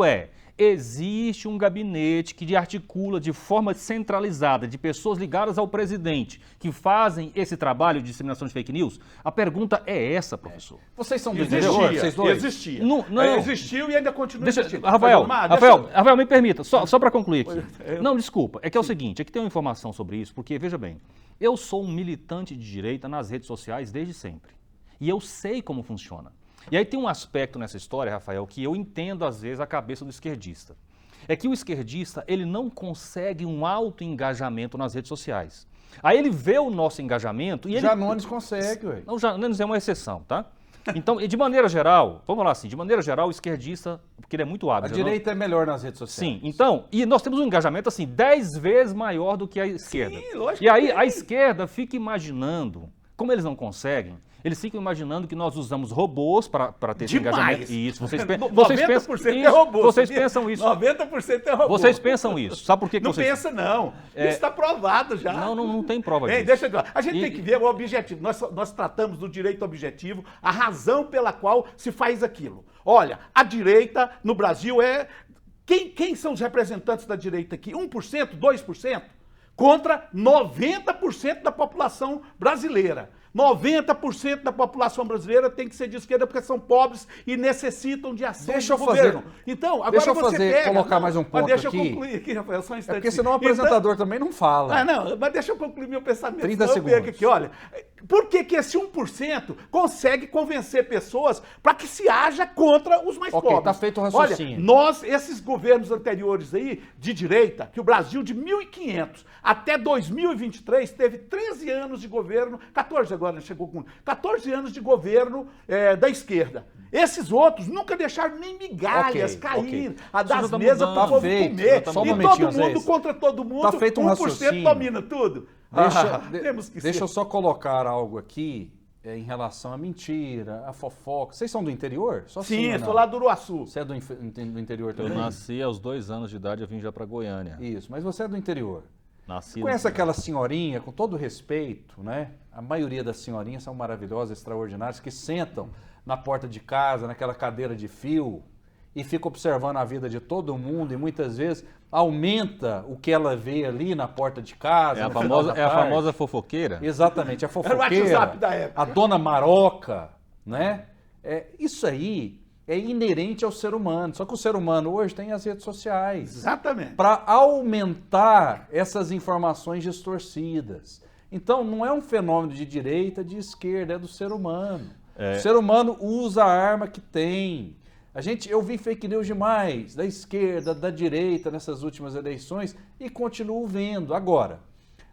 existe um gabinete que articula de forma centralizada de pessoas ligadas ao presidente que fazem esse trabalho de disseminação de fake news? A pergunta é essa, professor. Vocês são do Existia, interior, vocês dois? existia. Não. Existiu e ainda continua Deixa, existindo. Rafael, Mas, Rafael, me permita, só para concluir aqui. Não, desculpa, é que é o seguinte, aqui tem uma informação sobre isso, porque, veja bem, eu sou um militante de direita nas redes sociais desde sempre. E eu sei como funciona. E aí tem um aspecto nessa história, Rafael, que eu entendo às vezes a cabeça do esquerdista. É que o esquerdista, ele não consegue um alto engajamento nas redes sociais. Aí ele vê o nosso engajamento e ele... Janones consegue, ué. Não, Janones é uma exceção, tá? Então, de maneira geral, vamos lá assim, de maneira geral, o esquerdista, porque ele é muito hábil. A direita é melhor nas redes sociais. Sim, então, e nós temos um engajamento assim, 10 vezes maior do que a esquerda. Sim, lógico E aí que a esquerda fica imaginando, como eles não conseguem, eles ficam imaginando que nós usamos robôs para ter esse Demais. engajamento. Isso, vocês 90% é isso, robô. vocês sabia? pensam isso. 90% é robô. Vocês pensam isso. Sabe por que Não vocês... pensa, não. Isso está provado já. Não tem prova disso. Ei, deixa eu dizer, a gente E- tem que ver o objetivo. Nós tratamos do direito objetivo, a razão pela qual se faz aquilo. Olha, a direita no Brasil é... Quem são os representantes da direita aqui? 1%, 2%? Contra 90% da população brasileira. 90% da população brasileira tem que ser de esquerda porque são pobres e necessitam de ação Deixa do eu fazer- governo. Então, agora deixa eu você fazer- pega... colocar mais um ponto mas deixa aqui. eu concluir aqui, Rafael, só um É instante. porque senão o Então- apresentador também não fala. não, mas deixa eu concluir meu pensamento. 30 senão eu perco segundos. aqui, olha, por que esse 1% consegue convencer pessoas para que se haja contra os mais Ok, pobres? tá feito o raciocínio. Olha, esses governos anteriores aí, de direita, que o Brasil de 1500 até 2023 teve 13 anos de governo, 14 agora, chegou com 14 anos de governo da esquerda. Esses outros nunca deixaram nem migalhas Ok, cair ok. das já tá mesas mudando. para o povo Tá feito, comer. já tá E mudando. todo Só um mundo momentinho, contra todo mundo, Tá feito um 1% raciocínio. domina tudo. Temos que Deixa ser. eu só colocar algo aqui em relação à mentira, à fofoca. Vocês são do interior? Só Sim, ou eu não? sou lá do Uruaçu. Você é do interior Eu também? nasci aos 2 anos de idade, eu vim já para Goiânia. Isso, mas você é do interior. Nasci Conhece aquela senhorinha, com todo respeito, né? A maioria das senhorinhas são maravilhosas, extraordinárias, que sentam na porta de casa, naquela cadeira de fio, e ficam observando a vida de todo mundo, e muitas vezes aumenta o que ela vê ali na porta de casa. É a no final da tarde. famosa fofoqueira? Exatamente, a Era o fofoqueira, WhatsApp da época. a dona Maroca, né? Isso aí é inerente ao ser humano. Só que o ser humano hoje tem as redes sociais. Exatamente. Para aumentar essas informações distorcidas. Então, não é um fenômeno de direita, de esquerda, é do ser humano. O ser humano usa a arma que tem. Eu vi fake news demais, da esquerda, da direita, nessas últimas eleições, e continuo vendo. Agora,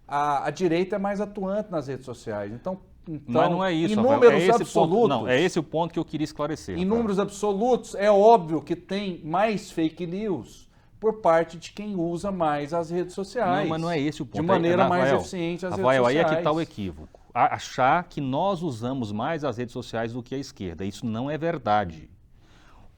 a direita é mais atuante nas redes sociais. Então, mas não é isso, em números Rafael. absolutos... Não, é esse o ponto que eu queria esclarecer. Em Rafael. números absolutos, é óbvio que tem mais fake news por parte de quem usa mais as redes sociais. Não, mas não é esse o ponto. De maneira Rafael, mais eficiente as Rafael, redes sociais. aí é que está o equívoco. Achar que nós usamos mais as redes sociais do que a esquerda. Isso não é verdade.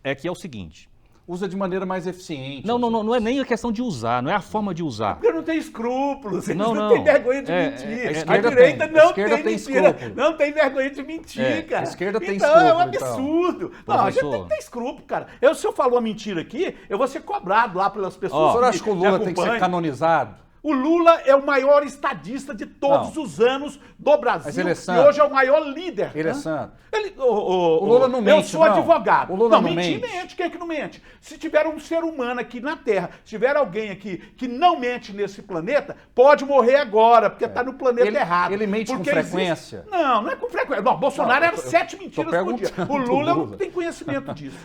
É que é o seguinte... Usa de maneira mais eficiente. Não é nem a questão de usar, não é a forma de usar. Porque não tem escrúpulos, eles não têm vergonha de mentir. A direita não tem mentira, escrúpulo. não tem vergonha de mentir, cara. A esquerda tem então, escrúpulo. É um absurdo. Então. Não, a gente tem que ter escrúpulo, cara. Se eu falar uma mentira aqui, eu vou ser cobrado lá pelas pessoas. O senhor acha que o Lula tem que ser canonizado? O Lula é o maior estadista de todos os anos do Brasil. Mas ele é e santo. hoje é o maior líder. Ele é santo. O Lula não mente, eu sou advogado. O Lula não mentir, mente. Quem é que não mente? Se tiver um ser humano aqui na Terra, se tiver alguém aqui que não mente nesse planeta, pode morrer agora, porque está no planeta errado. Ele mente com frequência? Não é com frequência. Não, Bolsonaro era 7 mentiras por dia. O Lula não tem conhecimento disso.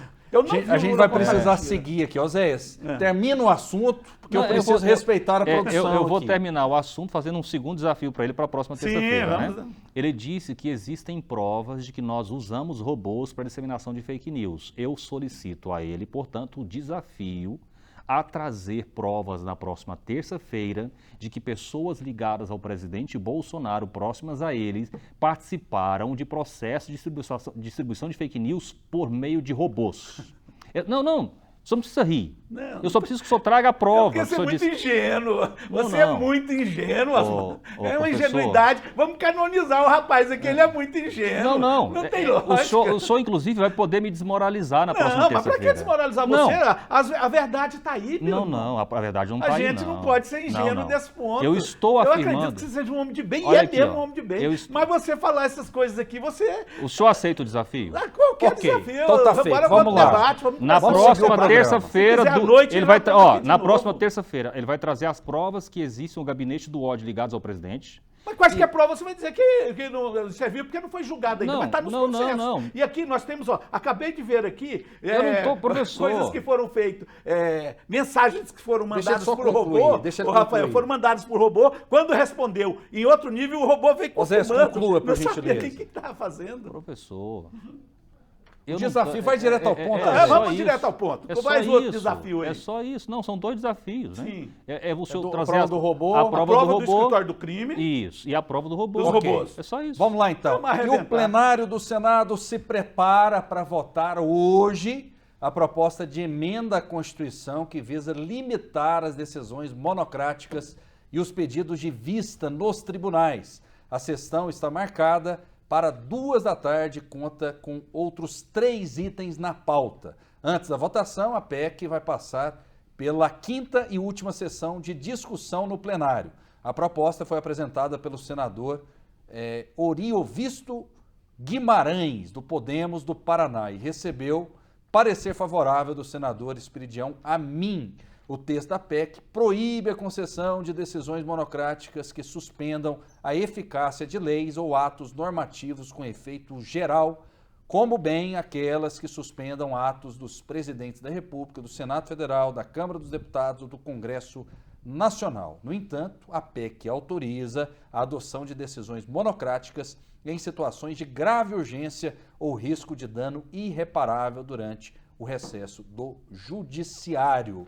A gente vai precisar seguir aqui, Oséias. Termina o assunto, porque eu preciso respeitar a produção. Eu vou terminar o assunto fazendo um segundo desafio para ele para a próxima terça-feira. Né? Ele disse que existem provas de que nós usamos robôs para disseminação de fake news. Eu solicito a ele, portanto, o desafio a trazer provas na próxima terça-feira de que pessoas ligadas ao presidente Bolsonaro, próximas a ele, participaram de processo de distribuição de fake news por meio de robôs. Não, só não precisa rir. Não, eu só preciso que o senhor traga a prova. Porque você é muito ingênuo. Você é muito ingênuo. É uma ingenuidade. Vamos canonizar o rapaz aqui, ele é muito ingênuo. Não tem lógica. O senhor, inclusive, vai poder me desmoralizar na próxima terça-feira. Mas pra que desmoralizar você? A verdade está aí, meu Não, a verdade não está aí, A gente não pode ser ingênuo desse ponto. Eu estou afirmando... Eu acredito que você seja um homem de bem, Olha e é aqui, mesmo um homem de bem. Mas você falar essas coisas aqui, você... O senhor aceita o desafio? Qualquer desafio. Então tá feito. Agora vamos lá. Debate, na próxima terça-feira... Na próxima terça-feira, ele vai trazer as provas que existem no gabinete do ódio ligados ao presidente. Mas quaisquer provas você vai dizer que não serviu porque não foi julgado ainda, mas está nos processos. Não. E aqui nós temos, acabei de ver aqui, eu não tô, professor. Coisas que foram feitas, mensagens que foram mandadas por robô, Rafael, foram mandadas por robô, quando respondeu em outro nível, o robô veio confirmando. Conclua, por gentileza. gentileza. Não sabia o que estava fazendo. Professor... O desafio vai direto ao ponto. Vamos direto ao ponto. Mais outro desafio aí. É só isso. Não, são 2 desafios, né? Sim. O senhor trazer a prova do robô. A prova do escritório do crime. Isso. E a prova do robô. Dos robôs. É só isso. Vamos lá, então. E o plenário do Senado se prepara para votar hoje a proposta de emenda à Constituição que visa limitar as decisões monocráticas e os pedidos de vista nos tribunais. A sessão está marcada para 2 da tarde, conta com outros 3 itens na pauta. Antes da votação, a PEC vai passar pela 5ª e última sessão de discussão no plenário. A proposta foi apresentada pelo senador Oriovisto Guimarães, do Podemos do Paraná, e recebeu parecer favorável do senador Esperidião Amin. O texto da PEC proíbe a concessão de decisões monocráticas que suspendam a eficácia de leis ou atos normativos com efeito geral, como bem aquelas que suspendam atos dos presidentes da República, do Senado Federal, da Câmara dos Deputados ou do Congresso Nacional. No entanto, a PEC autoriza a adoção de decisões monocráticas em situações de grave urgência ou risco de dano irreparável durante o recesso do Judiciário.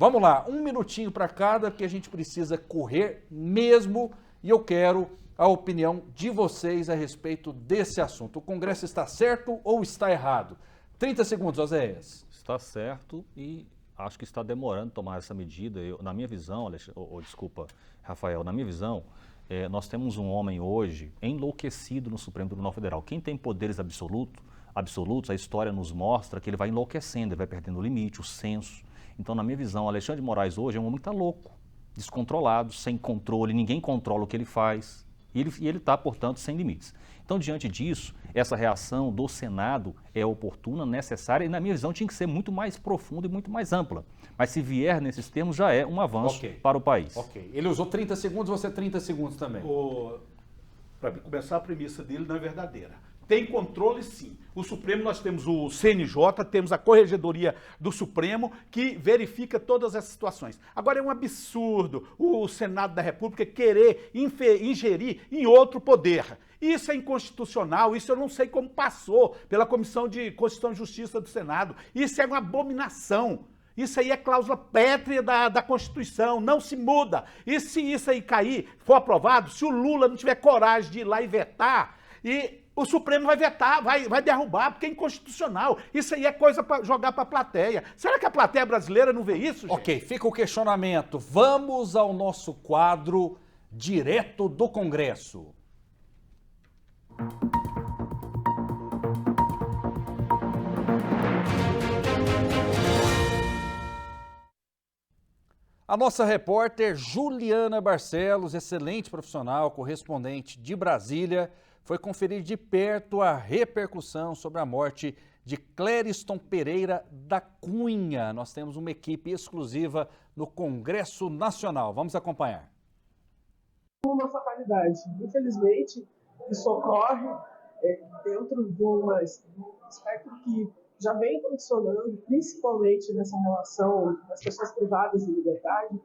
Vamos lá, 1 minutinho para cada, porque a gente precisa correr mesmo e eu quero a opinião de vocês a respeito desse assunto. O Congresso está certo ou está errado? 30 segundos, Oséias. Está certo e acho que está demorando tomar essa medida. Na minha visão, Rafael, na minha visão, nós temos um homem hoje enlouquecido no Supremo Tribunal Federal. Quem tem poderes absolutos, a história nos mostra que ele vai enlouquecendo, ele vai perdendo o limite, o senso. Então, na minha visão, Alexandre de Moraes hoje é um homem que está louco, descontrolado, sem controle, ninguém controla o que ele faz. E ele está, portanto, sem limites. Então, diante disso, essa reação do Senado é oportuna, necessária e, na minha visão, tinha que ser muito mais profunda e muito mais ampla. Mas se vier nesses termos, já é um avanço para o país. Ok. Ele usou 30 segundos, você 30 segundos também. Para começar, a premissa dele não é verdadeira. Tem controle, sim. O Supremo, nós temos o CNJ, temos a Corregedoria do Supremo, que verifica todas essas situações. Agora, é um absurdo o Senado da República querer ingerir em outro poder. Isso é inconstitucional, isso eu não sei como passou pela Comissão de Constituição e Justiça do Senado. Isso é uma abominação. Isso aí é cláusula pétrea da Constituição, não se muda. E se isso aí cair, for aprovado, se o Lula não tiver coragem de ir lá e vetar, e o Supremo vai vetar, vai derrubar, porque é inconstitucional. Isso aí é coisa para jogar para a plateia. Será que a plateia brasileira não vê isso, gente? Ok, fica o questionamento. Vamos ao nosso quadro direto do Congresso. A nossa repórter Juliana Barcelos, excelente profissional, correspondente de Brasília, foi conferir de perto a repercussão sobre a morte de Clériston Pereira da Cunha. Nós temos uma equipe exclusiva no Congresso Nacional. Vamos acompanhar. Uma fatalidade. Infelizmente, isso ocorre dentro de um espectro que já vem condicionando, principalmente nessa relação das pessoas privadas de liberdade,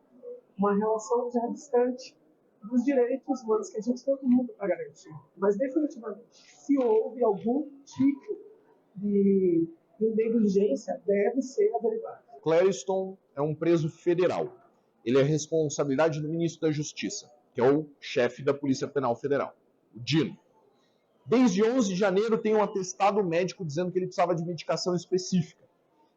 uma relação já distante dos direitos humanos que a gente tem muito para garantir. Mas, definitivamente, se houve algum tipo de negligência, deve ser averiguado. Clériston é um preso federal. Ele é responsabilidade do ministro da Justiça, que é o chefe da Polícia Penal Federal, o Dino. Desde 11 de janeiro tem um atestado médico dizendo que ele precisava de medicação específica.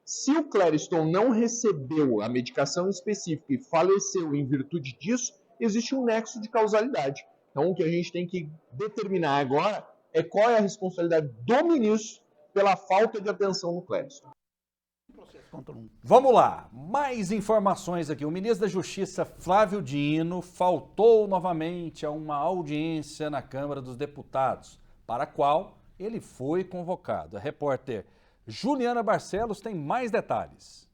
Se o Clériston não recebeu a medicação específica e faleceu em virtude disso, existe um nexo de causalidade. Então, o que a gente tem que determinar agora é qual é a responsabilidade do ministro pela falta de atenção no Clériston. Vamos lá, mais informações aqui. O ministro da Justiça, Flávio Dino, faltou novamente a uma audiência na Câmara dos Deputados, para a qual ele foi convocado. A repórter Juliana Barcelos tem mais detalhes.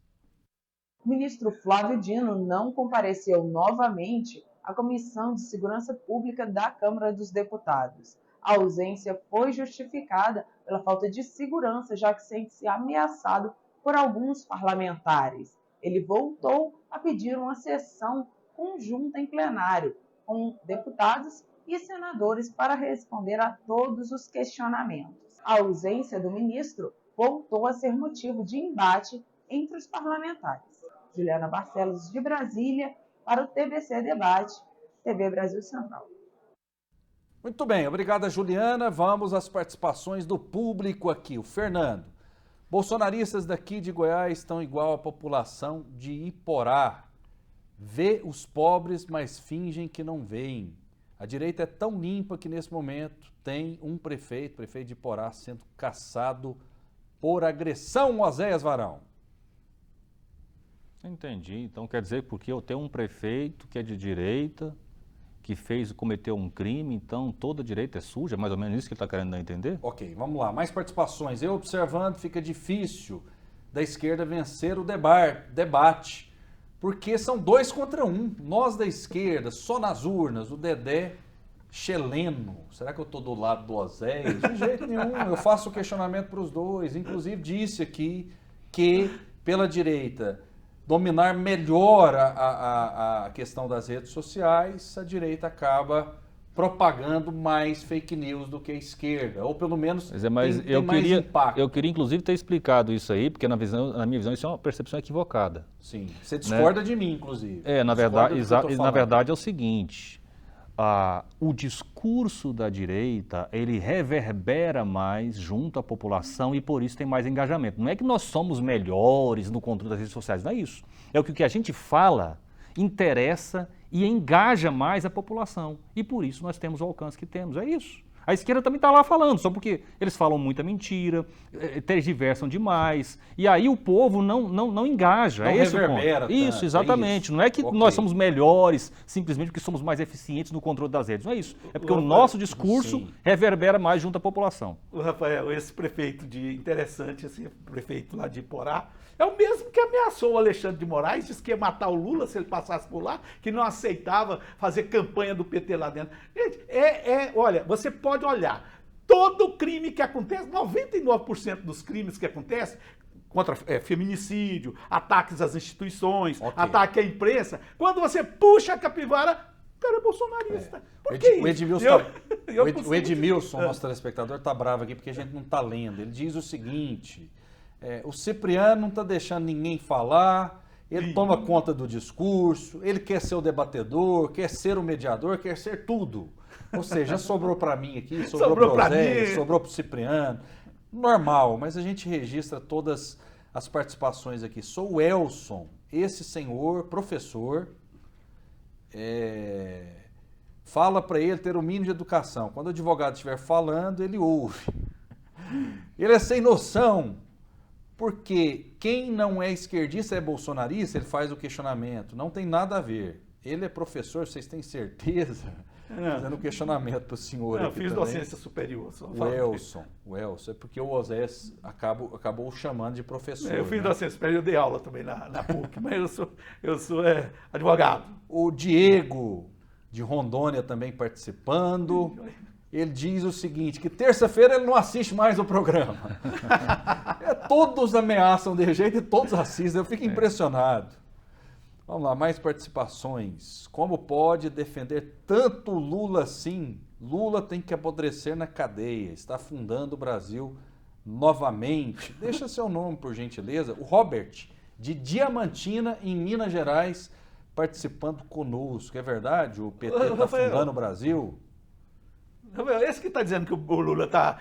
O ministro Flávio Dino não compareceu novamente à Comissão de Segurança Pública da Câmara dos Deputados. A ausência foi justificada pela falta de segurança, já que sente-se ameaçado por alguns parlamentares. Ele voltou a pedir uma sessão conjunta em plenário, com deputados e senadores para responder a todos os questionamentos. A ausência do ministro voltou a ser motivo de embate entre os parlamentares. Juliana Barcelos, de Brasília, para o TBC Debate, TV Brasil Central. Muito bem, obrigada, Juliana. Vamos às participações do público aqui. O Fernando. Bolsonaristas daqui de Goiás estão igual à população de Iporá. Vê os pobres, mas fingem que não veem. A direita é tão limpa que nesse momento tem um prefeito de Iporá, sendo caçado por agressão, Oséias Varão. Entendi. Então quer dizer que porque eu tenho um prefeito que é de direita, que cometeu um crime, então toda direita é suja? Mais ou menos isso que ele está querendo entender? Ok, vamos lá. Mais participações. Eu observando, fica difícil da esquerda vencer o debate, porque são 2 contra 1. Nós da esquerda, só nas urnas, o Dedé Cheleno. Será que eu estou do lado do Oséias? De jeito nenhum. Eu faço o questionamento para os dois. Inclusive disse aqui que pela direita dominar melhor a questão das redes sociais, a direita acaba propagando mais fake news do que a esquerda, ou pelo menos tem mais impacto. Eu queria inclusive ter explicado isso aí, porque na minha visão isso é uma percepção equivocada. Sim, você discorda de mim, inclusive. Na verdade é o seguinte, o discurso da direita, ele reverbera mais junto à população e por isso tem mais engajamento. Não é que nós somos melhores no controle das redes sociais, não é isso. É o que a gente fala interessa e engaja mais a população. E por isso nós temos o alcance que temos, é isso. A esquerda também está lá falando, só porque eles falam muita mentira, tergiversam demais, e aí o povo não engaja. Não é esse reverbera o ponto. tanto, Isso, exatamente. isso. Não é que nós somos melhores simplesmente porque somos mais eficientes no controle das redes. Não é isso. É porque o nosso discurso reverbera mais junto à população. O Rafael, esse prefeito interessante, esse prefeito lá de Iporá, é o mesmo que ameaçou o Alexandre de Moraes, disse que ia matar o Lula se ele passasse por lá, que não aceitava fazer campanha do PT lá dentro. Gente, olha, você pode olhar, todo crime que acontece, 99% dos crimes que acontecem, contra feminicídio, ataques às instituições, ataque à imprensa, quando você puxa a capivara, o cara é bolsonarista. Por que isso? O Edmilson, nosso telespectador, está bravo aqui porque a gente não está lendo. Ele diz o seguinte... o Cipriano não está deixando ninguém falar, ele toma conta do discurso, ele quer ser o debatedor, quer ser o mediador, quer ser tudo. Ou seja, sobrou para mim aqui, sobrou para o Zé, sobrou para o Cipriano. Normal, mas a gente registra todas as participações aqui. Sou o Elson, esse senhor, professor, fala para ele ter o mínimo de educação. Quando o advogado estiver falando, ele ouve. Ele é sem noção. Porque quem não é esquerdista é bolsonarista, ele faz o questionamento. Não tem nada a ver. Ele é professor, vocês têm certeza? Fazendo um questionamento para o senhor aqui fiz também. docência superior. O Elson, é porque o Osés acabou chamando de professor. Eu fiz docência superior, eu dei aula também na PUC, mas eu sou advogado. O Diego, de Rondônia, também participando. Ele diz o seguinte, que terça-feira ele não assiste mais o programa. Todos ameaçam de jeito e todos assistem, eu fico impressionado. Vamos lá, mais participações. Como pode defender tanto Lula assim? Lula tem que apodrecer na cadeia, está afundando o Brasil novamente. Deixa seu nome, por gentileza. O Robert, de Diamantina, em Minas Gerais, participando conosco. É verdade? O PT está afundando o Brasil? Esse que está dizendo que o Lula está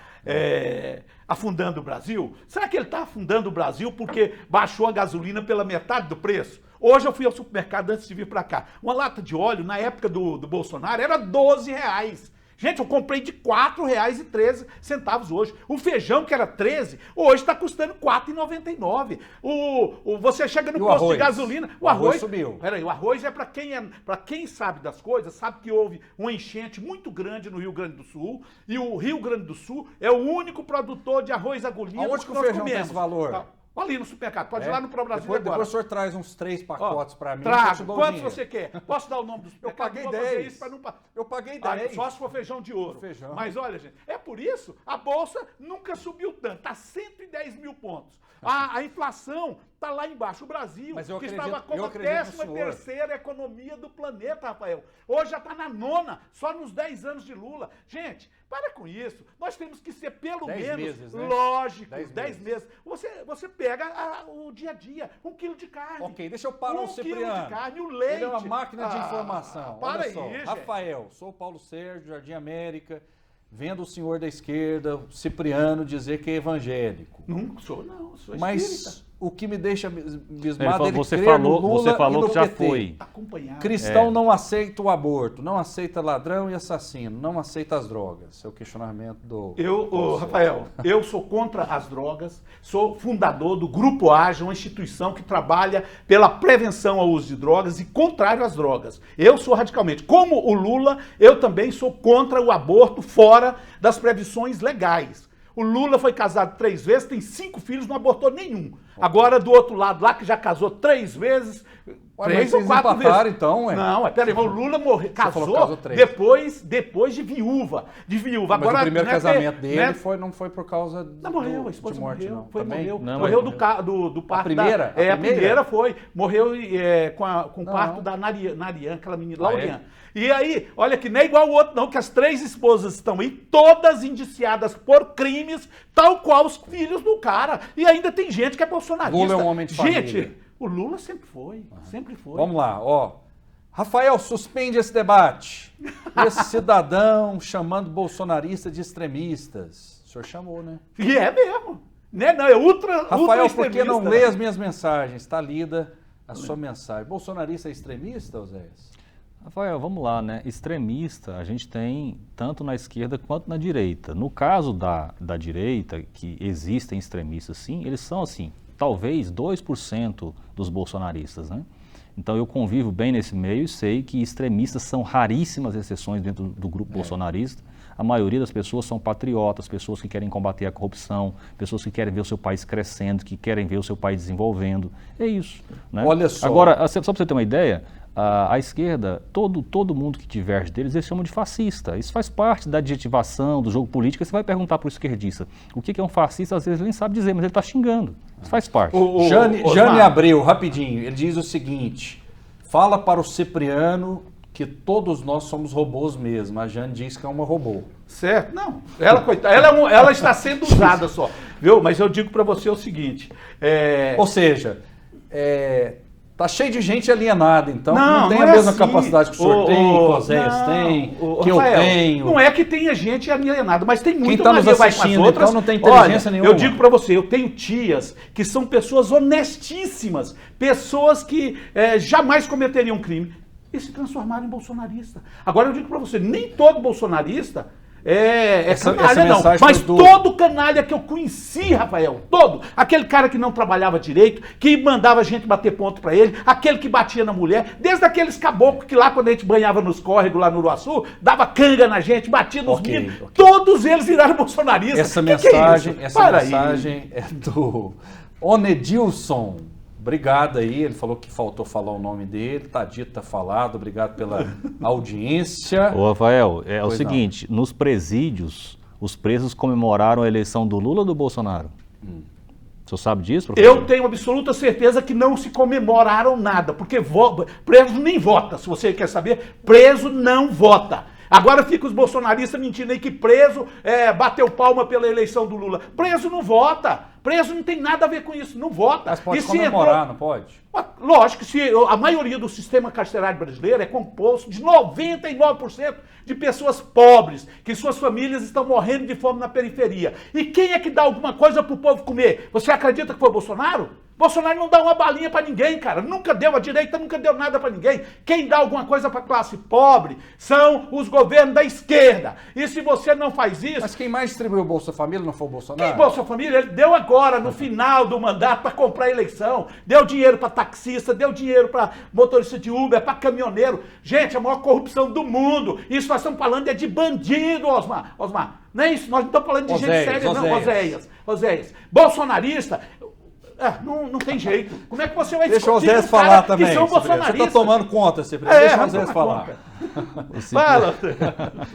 afundando o Brasil, será que ele está afundando o Brasil porque baixou a gasolina pela metade do preço? Hoje eu fui ao supermercado antes de vir para cá. Uma lata de óleo, na época do Bolsonaro, era R$12. Gente, eu comprei de R$4,13 hoje. O feijão, que era 13, hoje está custando R$4,99. Você chega no posto de gasolina, o arroz subiu. Peraí, o arroz é para quem sabe das coisas, sabe que houve uma enchente muito grande no Rio Grande do Sul, e o Rio Grande do Sul é o único produtor de arroz agulhinha. Aonde que o feijão tem esse valor? Ali no supermercado, pode ir lá no Pro Brasil agora. Depois o senhor traz uns 3 pacotes para mim. Trago, quantos você quer? Posso dar o nome do supermercado? Eu paguei 10. Eu paguei 10. Só se for feijão de ouro. Mas olha, gente, é por isso a Bolsa nunca subiu tanto, está 110 mil pontos. A inflação está lá embaixo. O Brasil, que estava como a 13ª economia do planeta, Rafael, hoje já está na 9ª, só nos 10 anos de Lula. Gente, para com isso. Nós temos que ser pelo menos, meses, né? Lógico, 10 meses. Você pega o dia a dia, 1 quilo de carne. Ok, deixa eu parar o Cipriano. 1 quilo de carne, o leite. Ele é uma máquina de informação. Para Olha só, aí, Rafael, sou o Paulo Sérgio, Jardim América, vendo o senhor da esquerda, o Cipriano, dizer que é evangélico. Não sou, não, sou espírita. Mas o que me deixa abismado é você falou que já PT. foi. Cristão não aceita o aborto, não aceita ladrão e assassino, não aceita as drogas. É o questionamento do... Rafael, eu sou contra as drogas, sou fundador do Grupo Ágil, uma instituição que trabalha pela prevenção ao uso de drogas e contrário às drogas. Eu sou radicalmente. Como o Lula, eu também sou contra o aborto fora das previsões legais. O Lula foi casado 3 vezes, tem 5 filhos, não abortou nenhum. Agora, do outro lado lá, que já casou 3 vezes... 3 ou 4 vezes. Então, Não, peraí, o Lula casou depois de viúva. Mas agora, o primeiro casamento dele não foi por causa morreu, a esposa de morte, morreu. Não. Morreu do parto. A primeira foi. Morreu com o parto da Narian, aquela menina, Laurian. E aí, olha que não é igual o outro não, que as 3 esposas estão aí, todas indiciadas por crimes, tal qual os filhos do cara. E ainda tem gente que é bolsonarista. Lula é um homem de família. Gente, o Lula sempre foi, sempre foi. Vamos lá, Rafael, suspende esse debate. Esse cidadão chamando bolsonarista de extremistas. O senhor chamou, né? E é mesmo. Não, é ultra Rafael, por que não lê as minhas mensagens? Está lida a sua mensagem. Bolsonarista é extremista, Oséias? Rafael, vamos lá, né? Extremista a gente tem tanto na esquerda quanto na direita. No caso da direita, que existem extremistas sim, eles são assim, talvez 2% dos bolsonaristas, né? Então eu convivo bem nesse meio e sei que extremistas são raríssimas exceções dentro do grupo bolsonarista. A maioria das pessoas são patriotas, pessoas que querem combater a corrupção, pessoas que querem ver o seu país crescendo, que querem ver o seu país desenvolvendo. É isso, né? Olha só. Agora, só para você ter uma ideia, a esquerda, todo mundo que diverge deles, eles chamam de fascista. Isso faz parte da adjetivação, do jogo político. Você vai perguntar para o esquerdista o que é um fascista, às vezes ele nem sabe dizer, mas ele está xingando. Isso faz parte. Jane Abreu, rapidinho, ele diz o seguinte: fala para o Cipriano que todos nós somos robôs mesmo. A Jane diz que é uma robô. Certo? Não. Ela, coitada, ela está sendo usada só. Viu? Mas eu digo para você o seguinte. Ou seja, tá cheio de gente alienada, então não tem a mesma capacidade que o senhor tem, que o Oséias tem, que eu tenho. Não é que tenha gente alienada, mas tem muito Quem está nos assistindo, então não tem inteligência nenhuma. Eu digo para você, eu tenho tias que são pessoas honestíssimas, pessoas que jamais cometeriam crime e se transformaram em bolsonarista. Agora eu digo para você, nem todo bolsonarista canalha não, mas todo canalha que eu conheci, Rafael, todo, aquele cara que não trabalhava direito, que mandava a gente bater ponto pra ele, aquele que batia na mulher, desde aqueles caboclos que lá quando a gente banhava nos córregos lá no Uruaçu, dava canga na gente, batia nos meninos, todos eles viraram bolsonaristas. Essa mensagem é do Onedilson. Obrigado aí, ele falou que faltou falar o nome dele, tá dito, tá falado, obrigado pela audiência. Ô Rafael, o seguinte, nos presídios, os presos comemoraram a eleição do Lula ou do Bolsonaro? O senhor sabe disso, professor? Eu tenho absoluta certeza que não se comemoraram nada, porque preso nem vota, se você quer saber, preso não vota. Agora fica os bolsonaristas mentindo aí que preso bateu palma pela eleição do Lula. Preso não vota. Preso não tem nada a ver com isso, não vota. Mas pode comemorar, não pode? Lógico, a maioria do sistema carcerário brasileiro é composto de 99% de pessoas pobres, que suas famílias estão morrendo de fome na periferia. E quem é que dá alguma coisa pro povo comer? Você acredita que foi o Bolsonaro? Bolsonaro não dá uma balinha pra ninguém, cara. Nunca deu, a direita nunca deu nada pra ninguém. Quem dá alguma coisa pra classe pobre são os governos da esquerda. E se você não faz isso... Mas quem mais distribuiu o Bolsa Família não foi o Bolsonaro? Quem Bolsa Família? Ele deu agora, no final do mandato, pra comprar a eleição. Deu dinheiro pra taxista, deu dinheiro pra motorista de Uber, pra caminhoneiro. Gente, a maior corrupção do mundo. Isso nós estamos falando de bandido, Osmar. Não é isso, nós não estamos falando de gente séria, não, Oséias. Bolsonarista... não tem jeito. Como é que você vai discutir? Deixa o Oséias falar também. Que são bolsonaristas? Você está tomando conta, Cipriano. Deixa o Oséias falar. Fala.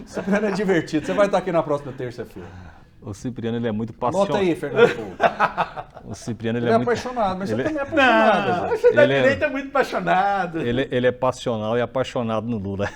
O Cipriano é divertido. Você vai estar aqui na próxima terça-feira. O Cipriano, ele é muito passional. Nota aí, Fernando. O Cipriano, ele é muito apaixonado, mas você também é apaixonado. Não, você da direita é muito apaixonado. Ele é passional e apaixonado no Lula.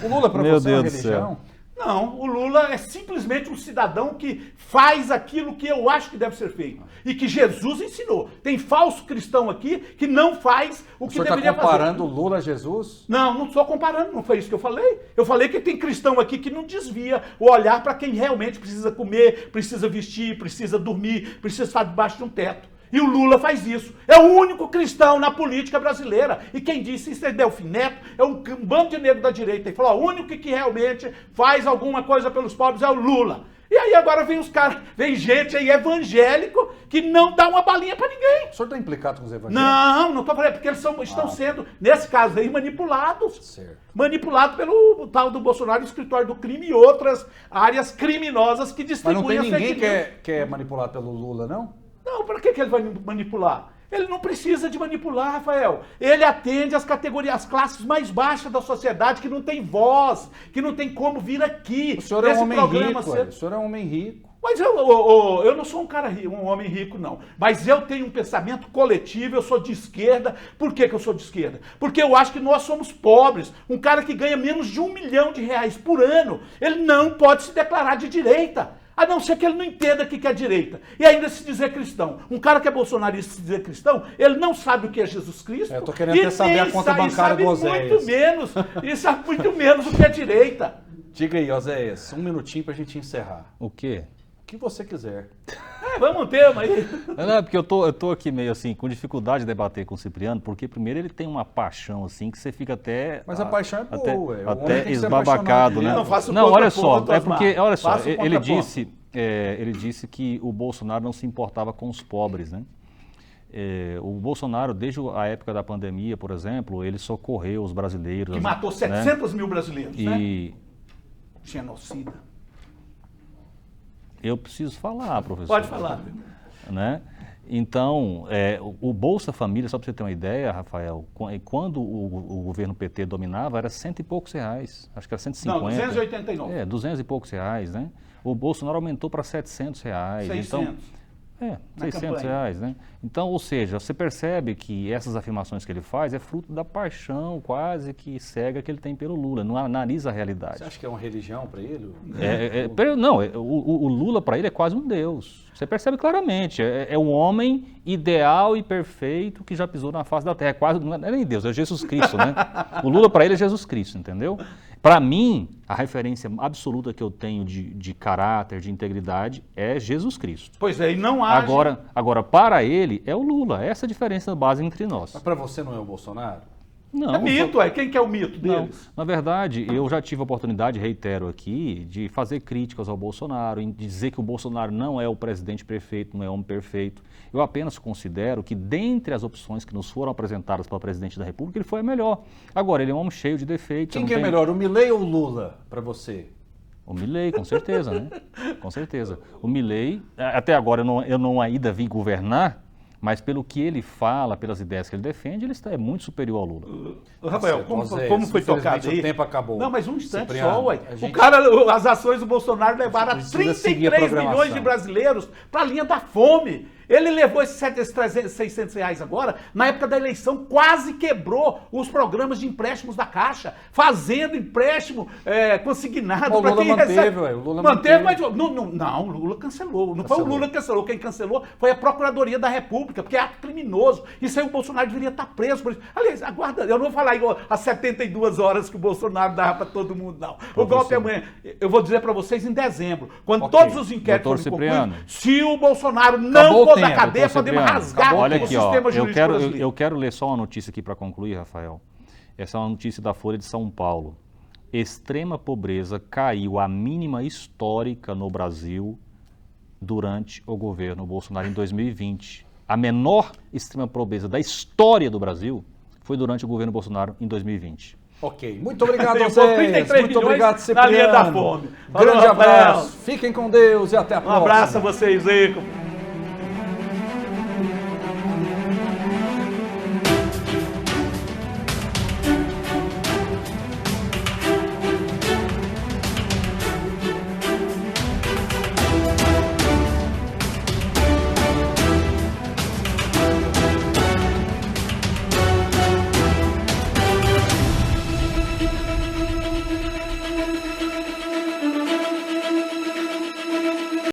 O Lula para você é uma religião? Não, o Lula é simplesmente um cidadão que faz aquilo que eu acho que deve ser feito. E que Jesus ensinou. Tem falso cristão aqui que não faz o que deveria fazer. Você está comparando o Lula a Jesus? Não estou comparando, não foi isso que eu falei. Eu falei que tem cristão aqui que não desvia o olhar para quem realmente precisa comer, precisa vestir, precisa dormir, precisa estar debaixo de um teto. E o Lula faz isso. É o único cristão na política brasileira. E quem disse isso é Delfim Neto, é um bando de negro da direita. Ele falou, o único que realmente faz alguma coisa pelos pobres é o Lula. E aí agora vem os caras, vem gente aí evangélico que não dá uma balinha pra ninguém. O senhor está implicado com os evangélicos? Não estou falando, porque eles estão sendo, nesse caso aí, manipulados. Certo. Manipulados pelo tal do Bolsonaro, escritório do crime e outras áreas criminosas que distribuem. Mas não tem ninguém que é manipulado pelo Lula, não? Não, para que ele vai manipular? Ele não precisa de manipular, Rafael. Ele atende as categorias, as classes mais baixas da sociedade, que não tem voz, que não tem como vir aqui. O senhor é um homem rico, o senhor é um homem rico. Mas eu não sou um homem rico, não. Mas eu tenho um pensamento coletivo, eu sou de esquerda. Por que eu sou de esquerda? Porque eu acho que nós somos pobres. Um cara que ganha menos de R$1 milhão por ano, ele não pode se declarar de direita. A não ser que ele não entenda o que é direita. E ainda se dizer cristão. Um cara que é bolsonarista se dizer cristão, ele não sabe o que é Jesus Cristo. Eu tô querendo até saber a conta bancária do Oséias. E sabe muito menos o que é direita. Diga aí, Oséias, um minutinho pra gente encerrar. O quê? O que você quiser. Vamos um tema aí. Não, porque eu tô aqui meio assim, com dificuldade de debater com o Cipriano, porque primeiro ele tem uma paixão assim, que você fica até... Mas a paixão é boa, o homem tem até que ser esbabacado, né? apaixonado. Não, olha só, é porque, olha só, Faça o ele contraponto. disse que o Bolsonaro não se importava com os pobres, né? O Bolsonaro, desde a época da pandemia, por exemplo, ele socorreu os brasileiros. Que matou 700 mil brasileiros, né? Genocida. Eu preciso falar, professor. Pode falar. Né? Então, o Bolsa Família, só para você ter uma ideia, Rafael, quando o governo PT dominava, era R$100 e poucos reais. Acho que era 150. Não, 289. 200 e poucos reais, né? O Bolsonaro aumentou para R$700. 600. Então, 600 reais, né? Então, ou seja, você percebe que essas afirmações que ele faz é fruto da paixão quase que cega que ele tem pelo Lula, não analisa a realidade. Você acha que é uma religião para ele? Não, o Lula para ele é quase um deus. Você percebe claramente, é um homem ideal e perfeito que já pisou na face da terra. Não é nem Deus, é Jesus Cristo, né? O Lula para ele é Jesus Cristo, entendeu? Para mim, a referência absoluta que eu tenho de caráter, de integridade, é Jesus Cristo. Pois é, e não age... Agora, para ele, é o Lula. Essa é a diferença base entre nós. Mas para você não é o Bolsonaro? Não. É mito, Quem que é o mito deles? Não. Na verdade, eu já tive a oportunidade, reitero aqui, de fazer críticas ao Bolsonaro, de dizer que o Bolsonaro não é o presidente perfeito, não é o homem perfeito. Eu apenas considero que, dentre as opções que nos foram apresentadas para o presidente da República, ele foi a melhor. Agora, ele é um homem cheio de defeitos. Quem que é melhor, o Milei ou o Lula, para você? O Milei, com certeza, né? Com certeza. O Milei, até agora eu não ainda vi governar, mas pelo que ele fala, pelas ideias que ele defende, ele é muito superior ao Lula. Rafael, como foi tocado aí? O tempo acabou. Não, mas um instante Cipriano, só, ué. gente... As ações do Bolsonaro levaram 33 milhões de brasileiros para a linha da fome. Ele levou esses 600 reais agora, na época da eleição, quase quebrou os programas de empréstimos da Caixa, fazendo empréstimo consignado. O Lula manteve, o Lula manteve, mas o Lula cancelou. Não foi o Lula que cancelou, quem cancelou foi a Procuradoria da República, porque é ato criminoso. Isso aí o Bolsonaro deveria estar preso por isso. Aliás, aguarda, eu não vou falar igual as 72 horas que o Bolsonaro dava para todo mundo, não. O golpe amanhã, eu vou dizer para vocês em dezembro, quando todos os inquéritos forem concluídos, se o Bolsonaro não for da cadeia, podemos rasgar Olha o aqui, sistema jurídico brasileiro. Eu quero ler só uma notícia aqui para concluir, Rafael. Essa é uma notícia da Folha de São Paulo. Extrema pobreza caiu à mínima histórica no Brasil durante o governo Bolsonaro em 2020. A menor extrema pobreza da história do Brasil foi durante o governo Bolsonaro em 2020. Ok, muito obrigado a vocês. Muito obrigado, Cipriano. Na linha da fome. Grande abraço. Fiquem com Deus e até a próxima. Um abraço a vocês aí.